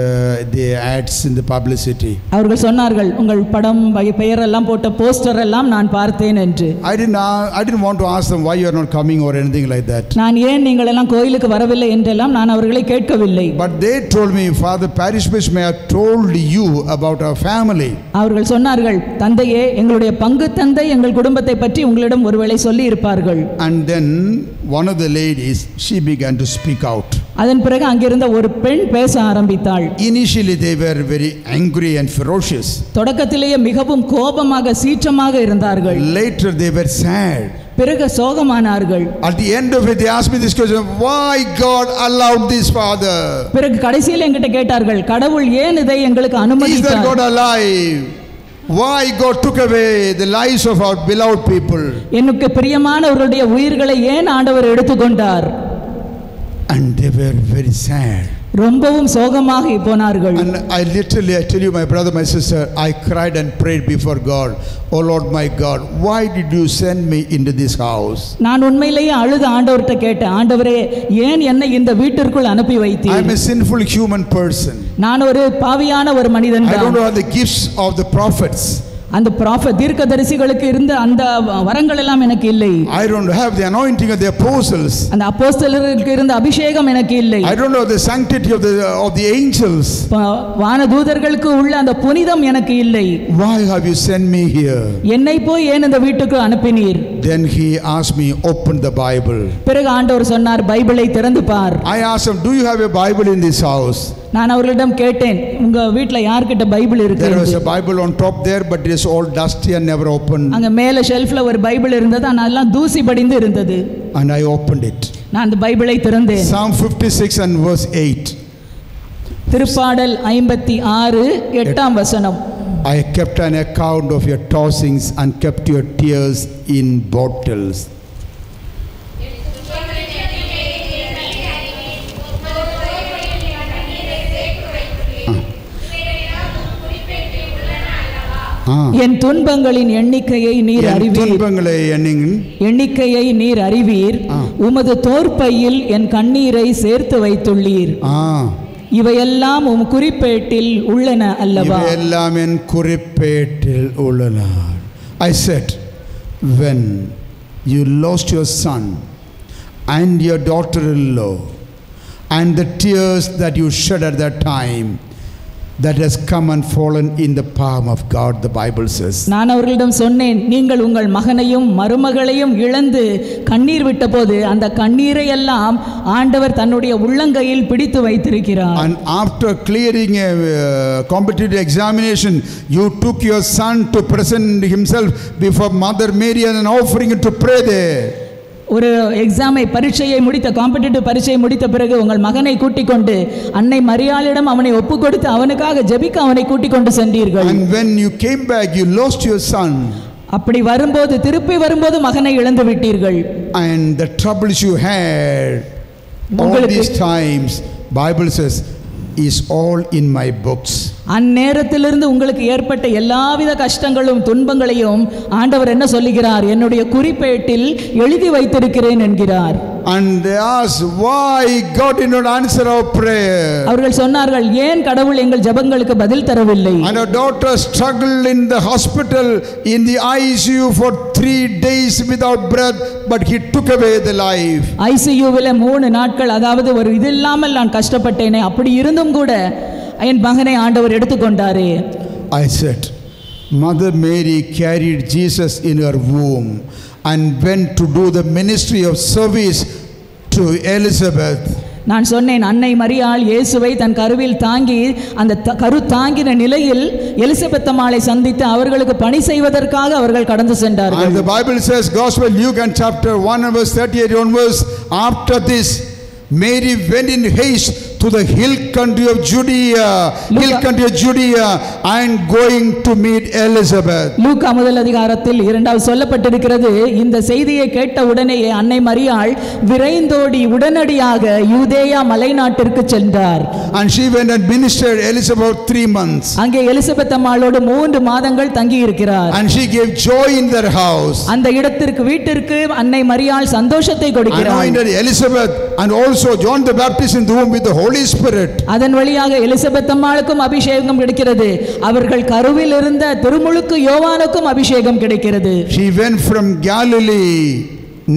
the ads in the publicity. அவர்கள் சொன்னார்கள், உங்கள் படம் பெயர் எல்லாம் போட்ட போஸ்டர் எல்லாம் நான் பார்த்தேன் என்று. I didn't want to ask them why you are not coming or anything like that. நான் ஏன் நீங்கள் எல்லாம் கோயிலுக்கு வரவில்லை என்றெல்லாம் நான் அவர்களை கேட்கவில்லை. But they told me, Father, parish priest may have told you about our family. அவர்கள் சொன்னார்கள், தந்தையே எங்களுடைய பங்கு தந்தை எங்கள் குடும்பத்தை பற்றி உங்களிடம் ஒருவேளை சொல்லி இருப்பார்கள். And then one of the ladies, she began to speak out. அதன் பிறகு அங்கிருந்த ஒரு பெண் பேச ஆரம்பித்தாள். Initially they were very angry and ferocious. தொடக்கத்திலேயே மிகவும் கோபமாக சீற்றமாக இருந்தார்கள். Later they were sad. பிறகு சோகமானார்கள். At the end of it they asked me this question, why God allowed this, Father? பிறகு கடைசியில் என்கிட்ட கேட்டார்கள், கடவுள் ஏன் இதை எங்களுக்கு அனுமதித்தார்? Is that God alive? Why God took away the lives of our beloved people? எனக்கு பிரியமானவர்களுடைய உயிர்களை ஏன் ஆண்டவர் எடுத்துக்கொண்டார்? And they were very sad. ரொம்பவும் சோகமாக போனார்கள். And I tell you, my brother, my sister, I cried and prayed before God. Oh Lord my God, why did you send me into this house? நான் உண்மையிலேயே அழுது ஆண்டவர்ட்ட கேட்டேன், ஆண்டவரே ஏன் என்னை இந்த வீட்டிற்குள் அனுப்பி வைத்தீர்? I am a sinful human person. நான் ஒரு பாவியான ஒரு மனிதன். I don't have the gifts of the prophets. அந்த தீர்க்கதரிசிகளுக்கு இருந்த அந்த வரங்கள் எல்லாம் எனக்கு இல்லை. I don't have the anointing of the apostles. அந்த அப்போஸ்தலர்களுக்கு இருந்த அபிஷேகம் எனக்கு இல்லை. I don't know the sanctity of the angels. வானதூதர்களுக்கு உள்ள அந்த புனிதம் எனக்கு இல்லை. Why have you sent me here? என்னை போய் ஏன் இந்த வீட்டுக்கு அனுப்பினீர்? Then he asked me, open the Bible. பிறகு ஆண்டவர் சொன்னார், பைபிளை திறந்து பார். I asked him, do you have a Bible in this house? நான் அவர்களிடம் கேட்டேன், உங்க வீட்ல யார்கிட்ட பைபிள் இருக்கு? There was a Bible on top there, but it is all dusty and never opened. அங்க மேல ஷெல்ஃப்ல ஒரு பைபிள் இருந்தது, ஆனா எல்லாம் தூசி படிந்து இருந்தது. And I opened it. நான் அந்த பைபிளை திறந்தேன். Psalm 56 and verse 8. திருப்பாடல் 56 8ஆம் வசனம். I kept an account of your tossings and kept your tears in bottles. என் துன்பங்களின் எண்ணிக்கையை நீர் அறிவீர். உமது தோற்பையில் என் கண்ணீரை சேர்த்து வைத்துள்ளீர். இவையெல்லாம் உம் குறிப்பேட்டில் உள்ளன அல்லவா? இவையெல்லாம் என் குறிப்பேட்டில் உள்ளன. I said, when you lost your son and your daughter-in-law and the tears that you shed at that time, that has come and fallen in the palm of God, the Bible says. நான் அவர்களிடம் சொன்னேன், நீங்கள் உங்கள் மகனையும் மருமகளையும் இழந்து கண்ணீர் விட்டபோது அந்த கண்ணீரை எல்லாம் ஆண்டவர் தன்னுடைய உள்ளங்கையில் பிடித்து வைத்திருக்கிறார். And after clearing a competitive examination, you took your son to present himself before Mother Mary and an offering to pray there. ஒரு காம்படிட்டிவ் பரீட்சையை முடித்த பிறகு உங்கள் மகனை கூட்டிக் கொண்டு அன்னை மரியாளிடம் அவனை ஒப்புக் கொடுத்து அவனுக்காக ஜெபிக்க அவனை கூட்டிக் கொண்டு சென்றீர்கள். And when you came back, you lost your son. அப்படி திருப்பி வரும்போது மகனை இழந்து விட்டீர்கள். And the troubles you had all these times, Bible says, is all in my books. அந்நேரத்திலிருந்து உங்களுக்கு ஏற்பட்ட எல்லாவித கஷ்டங்களும் துன்பங்களையும் ஆண்டவர் என்ன சொல்லுகிறார்? என்னுடைய குறிப்பேட்டில் எழுதி வைத்திருக்கிறேன் என்கிறார். And they asked, why God did not answer our prayer? அவர்கள் சொன்னார்கள், ஏன் கடவுள் எங்கள் ஜெபங்களுக்கு பதில் தரவில்லை? And our daughter struggled in the hospital in the ICU for 3 days without breath, but he took away the life. ICUவிலே 3 நாட்கள், அதாவது ஒரு இது இல்லாமல் நான் கஷ்டப்பட்டேனே, அப்படி இருந்தும் கூட என் மகனை ஆண்டவர் எடுத்துக்கொண்டாரே. I said, Mother Mary carried Jesus in her womb and went to do the ministry of service to Elizabeth. நான் சொன்னேன், அன்னை மரியாள் இயேசுவை தன் கருவில் தாங்கி அந்த கரு தாங்கின நிலையில் எலிசபெத் அம்மாளை சந்தித்து அவர்களுக்கு பணி செய்வதற்காக அவர்கள் கடந்து சென்றார்கள். And the Bible says, Gospel Luke and chapter 1 and verse 38 onwards, after this Mary went in haste to the hill country of Judea and going to meet Elizabeth. லூக்கா முதல் அதிகாரத்தில் 2வது சொல்லப்பட்டிருக்கிறது, இந்த செய்தியை கேட்ட உடனேயே அன்னை மரியாள் விரைந்தோடி உடனடியாக யூதேயா மலைநாட்டிற்கு சென்றார். And she went and ministered Elizabeth 3 months. அங்கே எலிசபெத் அம்மாளோடு 3 மாதங்கள் தங்கி இருக்கிறார். And she gave joy in their house. அந்த வீட்டிற்கு அன்னை மரியாள் சந்தோஷத்தை கொடுக்கிறார். Anointed Elizabeth and also John the Baptist in the womb with the Holy Spirit. அதன் வழியாக எலிசபெத் அம்மாளுக்கும் அபிஷேகம் கிடைக்கிறது. அவர்கள் கருவில் இருந்த திருமுழுக்கு யோவானுக்கும் அபிஷேகம் கிடைக்கிறது. She went from Galilee,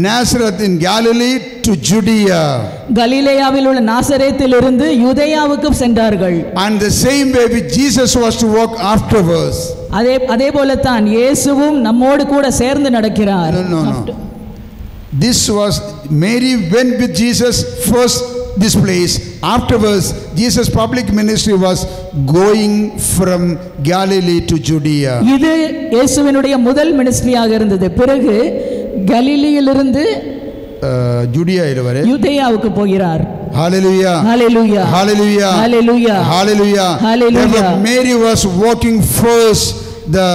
Nazareth in Galilee to Judea. கலிலேயாவில் உள்ள நாசரேத்தில் இருந்து யூதேயாவுக்கு சென்றார்கள். And the same way with Jesus was to walk afterwards. அதே போலத்தான் இயேசுவும் நம்மோடு கூட சேர்ந்து நடக்கிறார். No. This was Mary went with Jesus first this place. Afterwards, Jesus' public ministry was going from Galilee to Judea. இது இயேசுவினுடைய முதல் மினிஸ்ட்ரியாக இருந்தது. பிறகு கலிலேயிலிருந்து யூதேயாவுக்கு போகிறார். Hallelujah. Hallelujah. Hallelujah. Hallelujah. Hallelujah. Hallelujah. Mary was walking first the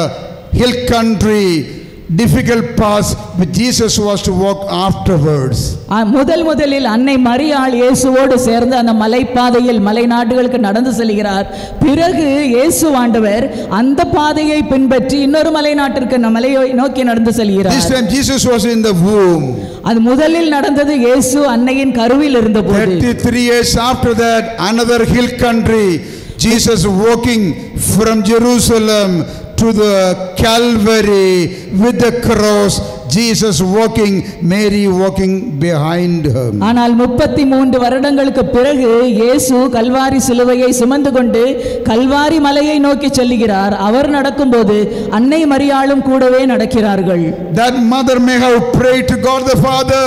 hill country, difficult path, but Jesus was to walk afterwards. முதலில் அன்னை மரியாள் இயேசுவோடு சேர்ந்து அந்த மலைப்பாதையில் மலை நாடுகளுக்கு நடந்து செல்கிறார். பிறகு இயேசு ஆண்டவர் அந்த பாதையை பின்பற்றி இன்னொரு மலை நாட்டிற்கு மலையை நோக்கி நடந்து செல்கிறார். This time Jesus was in the womb. அது முதலில் நடந்தது இயேசு அன்னையின் கருவில் இருந்தபோது. 33 years after that, another hill country, Jesus walking from Jerusalem to the Calvary with the cross, Jesus walking, Mary walking behind him. ஆனால் 33 வருடங்களுக்கு பிறகு இயேசு கல்வாரி சிலுவையை சுமந்து கொண்டு கல்வாரி மலையை நோக்கி செல்கிறார். அவர் நடக்கும்போது அன்னை மரியாளும் கூடவே நடக்கிறார்கள். That mother may have prayed to God the Father,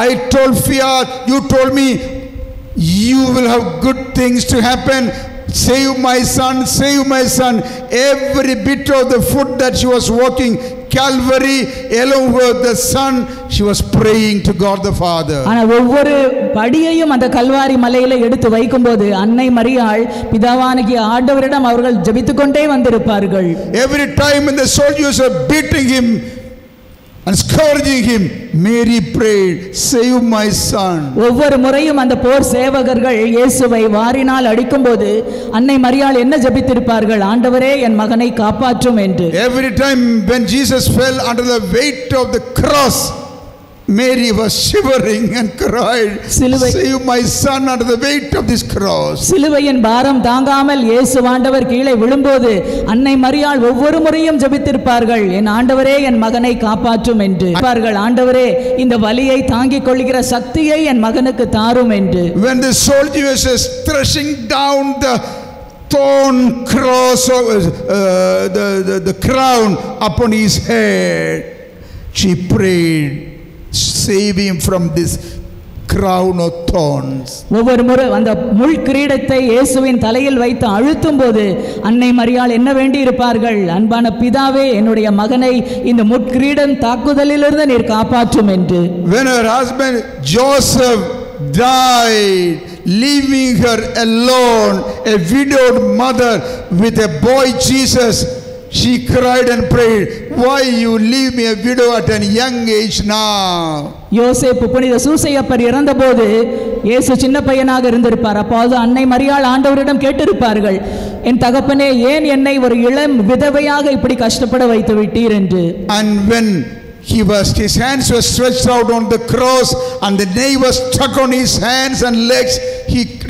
I told Fiat, you told me you will have good things to happen. Save my son, save my son. Every bit of the foot that she was walking Calvary along with the son, she was praying to God the Father. ஆனா ஒவ்வொரு படியையும் அந்த கல்வாரி மலையில எடுத்து வைக்கும்போது அன்னை மரியாள் பிதாவாகிய ஆண்டவரிடம் அவர்கள் ஜெபித்துக்கொண்டே வந்திருப்பார்கள். Every time when the soldiers were beating him and scourging him, Mary prayed, save my son. ஒவ்வொரு முறையும் அந்த போர் சேவகர்கள் இயேசுவை வாரினால் அடிக்கும்போது அன்னை மரியாள் என்ன ஜெபித்திருப்பார்கள்? ஆண்டவரே என் மகனை காப்பாற்றும் என்று. Every time when Jesus fell under the weight of the cross, Mary was shivering and cried, save my son under the weight of this cross. சிலுவையின் பாரம் தாங்காமல் இயேசு ஆண்டவர் கீழே விழும்போது அன்னை மரியாள் ஒவ்வொரு முறையும் ஜெபித்திருப்பார்கள், என் ஆண்டவரே என் மகனை காப்பாற்றும் என்று. ஆண்டவரே இந்த வலியை தாங்கிக் கொள்கிற சக்தியை என் மகனுக்கு தாரும் என்று. When the soldiers were threshing down the thorn cross, the crown upon his head, she prayed, save him from this crown of thorns. ஒவ்வொரு முறை அந்த முள் கிரீடத்தை இயேசுவின் தலையில் வைத்து அழுத்தும் போது அன்னை மரியாள் என்ன வேண்டி இருப்பார்கள்? அன்பான பிதாவே என்னுடைய மகனை இந்த முட்கிரீடம் தாக்குதலிலிருந்து நீர் காப்பாற்றும் என்று. When her husband Joseph died, leaving her alone, a widowed mother with a boy Jesus, she cried and prayed, why you leave me a widow at a young age now? யோசேப்பு புனித சூசையப்பர் இறந்தபோது இயேசு சின்ன பையனாக இருந்திருப்பார். அப்போது அன்னை மரியாள் ஆண்டவரிடம் கேட்டிருப்பார்கள், என் தகப்பனே ஏன் என்னை ஒரு இளம் விதவையாக இப்படி கஷ்டப்பட வைத்து விட்டீர் என்று. And when his hands were stretched out on the cross and the nail was stuck on his hands and legs,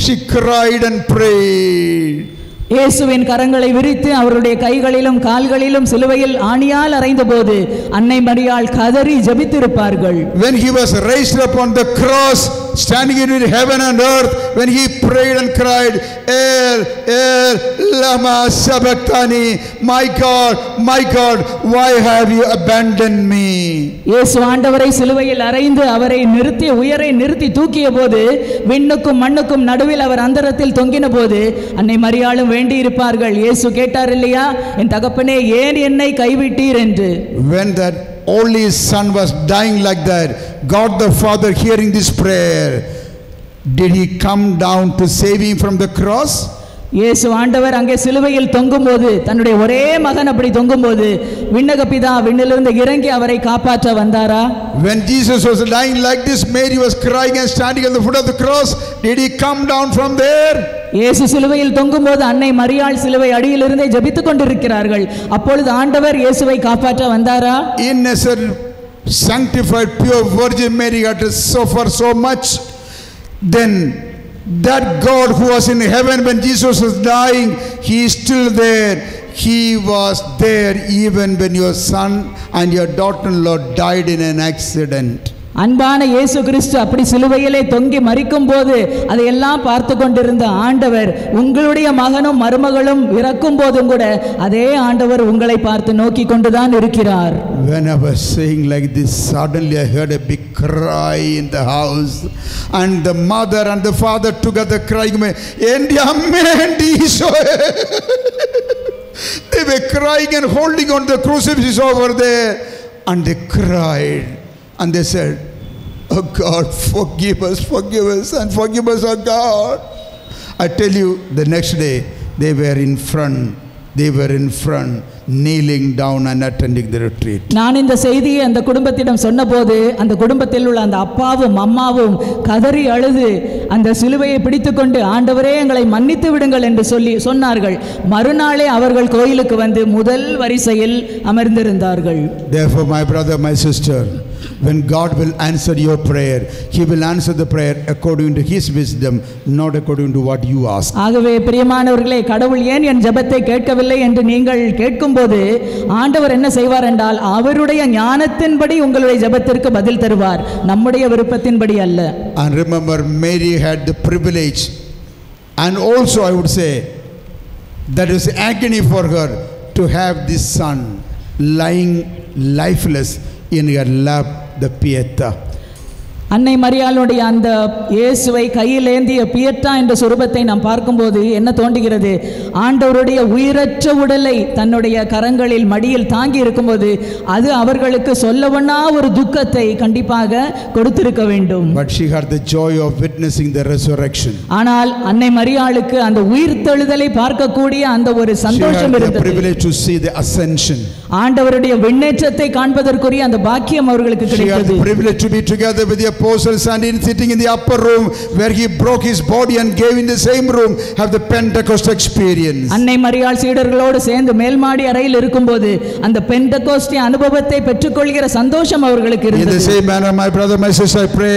she cried and prayed. இயேசுவின் கரங்களை விரித்து அவருடைய கைகளிலும் கால்களிலும் சிலுவையில் ஆணியால் அறைந்தபோது அன்னை மரியாள் கதறி ஜெபித்திருப்பார்கள். When he was raised up on the cross, standing in heaven and earth, when he prayed and cried, El, El, lama sabachthani, my God, why have you abandoned me? இயேசு ஆண்டவரை சிலுவையில் அறைந்து அவரை நிறுத்தி உயரை நிறுத்தி தூக்கிய போது விண்ணுக்கும் மண்ணுக்கும் நடுவில் அவர் அந்தரத்தில் தொங்கின போது அன்னை மரியாளும் வேண்டி இருப்பார்கள், இயேசு கேட்டார் இல்லையா, என் தகப்பனே ஏன் என்னை கைவிட்டீர் என்று. When that only son was dying like that, God the Father hearing this prayer, did he come down to save him from the cross? இயேசு ஆண்டவர் அங்கே சிலுவையில் தொங்கும்போது தன்னுடைய ஒரே மகன் அப்படி தொங்கும்போது விண்ணக பிதா விண்ணிலிருந்து இறங்கி அவரை காப்பாற்ற வந்தாரா? When Jesus was dying like this, Mary was crying and standing at the foot of the cross, did he come down from there? இயேசு சிலுவையில் தொங்கும்போது அன்னை மரியாள் சிலுவை அடியிலிருந்தே ஜெபித்துக் கொண்டிருக்கிறார்கள். அப்பொழுது ஆண்டவர் இயேசுவை காப்பாற்ற வந்தாரா? Innocent, sanctified, pure Virgin Mary had to suffer so much. Then that God who was in heaven when Jesus was dying, he is still there. He was there even when your son and your daughter-in-law died in an accident. அன்பான இயேசு கிறிஸ்து அப்படி சிலுவையிலே தொங்கி மரிக்கும் போது அதையெல்லாம் பார்த்து கொண்டிருந்த ஆண்டவர் உங்களுடைய மகனும் மருமகளும் இறக்கும் போதும் கூட அதே ஆண்டவர் உங்களை பார்த்து நோக்கி கொண்டுதான் இருக்கிறார். When I was saying like this, suddenly I heard a big cry in the house, and the mother and the father together crying, they were crying and holding on the crucifix over there, and they cried. And they said, oh God, forgive us, and forgive us, oh God. I tell you, the next day, they were in front, kneeling down and attending the retreat. நான் இந்த செய்தியை அந்த குடும்பத்திடம் சொன்னபோது அந்த குடும்பத்தில் உள்ள அந்த அப்பாவும் அம்மாவும் கதறி அழுது அந்த சிலுவையை பிடித்துக்கொண்டு ஆண்டவரே எங்களை மன்னித்து விடுங்கள் என்று சொன்னார்கள். மறுநாளே அவர்கள் கோயிலுக்கு வந்து முதல் வரிசையில் அமர்ந்திருந்தார்கள். Therefore, my brother, my sister, when God will answer your prayer, He will answer the prayer according to His wisdom, not according to what you ask. ஆகவே பிரியமானவர்களே, கடவுள் ஏன் என் ஜெபத்தை கேட்கவில்லை என்று நீங்கள் கேட்கும்போது ஆண்டவர் என்ன செய்வார் என்றால் அவருடைய ஞானத்தின்படி உங்களுடைய ஜெபத்திற்கு பதில் தருவார், நம்முடைய விருப்பத்தின்படி அல்ல. And remember, Mary had the privilege, and also I would say that is agony for her to have this son lying lifeless in her lap, the Pietà. அன்னை மரியாளுடைய அந்த இயேசுவை கையில் ஏந்திய பியட்டா என்ற சுரூபத்தை நாம் பார்க்கும்போது என்ன தோன்றுகிறது? ஆண்டவருடைய உயிரற்ற உடலை தன்னுடைய கரங்களில் மடியில் தாங்கி இருக்கும்போது அது அவர்களுக்கு சொல்லவண்ணா ஒரு துக்கத்தை கண்டிப்பாக கொடுத்திருக்க வேண்டும். But she had the joy of witnessing the resurrection. ஆனால் அன்னை மரியாளுக்கு அந்த உயிர்த்தெழுதலை பார்க்கக்கூடிய அந்த ஒரு சந்தோஷம் இருந்தது. She had the privilege to see the ascension. ஆண்டவருடைய விண்ணேற்றத்தை காண்பதற்குரிய அந்த பாக்கியம் அவர்களுக்கு கிடைத்தது. She had the privilege to be together with the apostles and sitting in the upper room where he broke his body and gave in the same room, have the Pentecost experience. அன்னை மரியாள் சீடர்களோடு சேர்ந்து மேல்மாடி அறையில் இருக்கும்போது அந்த பெந்தெகோஸ்தே அனுபவத்தை பெற்றுக்கொள்கிற சந்தோஷம் அவர்களுக்கு இருந்தது. In the same manner, my brother, my sister, I pray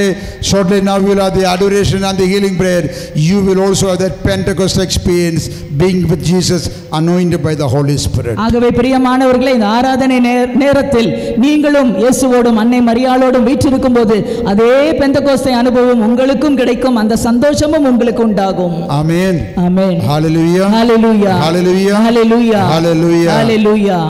shortly now we will have the adoration and the healing prayer. You will also have that Pentecost experience, being with Jesus, anointed by the Holy Spirit. ஆகவே பிரியமானவர்களே, இந்த ஆராதனை நேரத்தில் நீங்களும் இயேசுவோடும் அன்னை மரியாளோடும் வீற்றிருக்கும்போது அதே பெந்தெகோஸ்தே அனுபவம் உங்களுக்கும் கிடைக்கும், அந்த சந்தோஷமும் உங்களுக்கு உண்டாகும். Amen. Amen. Hallelujah. Hallelujah. Hallelujah. Hallelujah. Hallelujah. Hallelujah.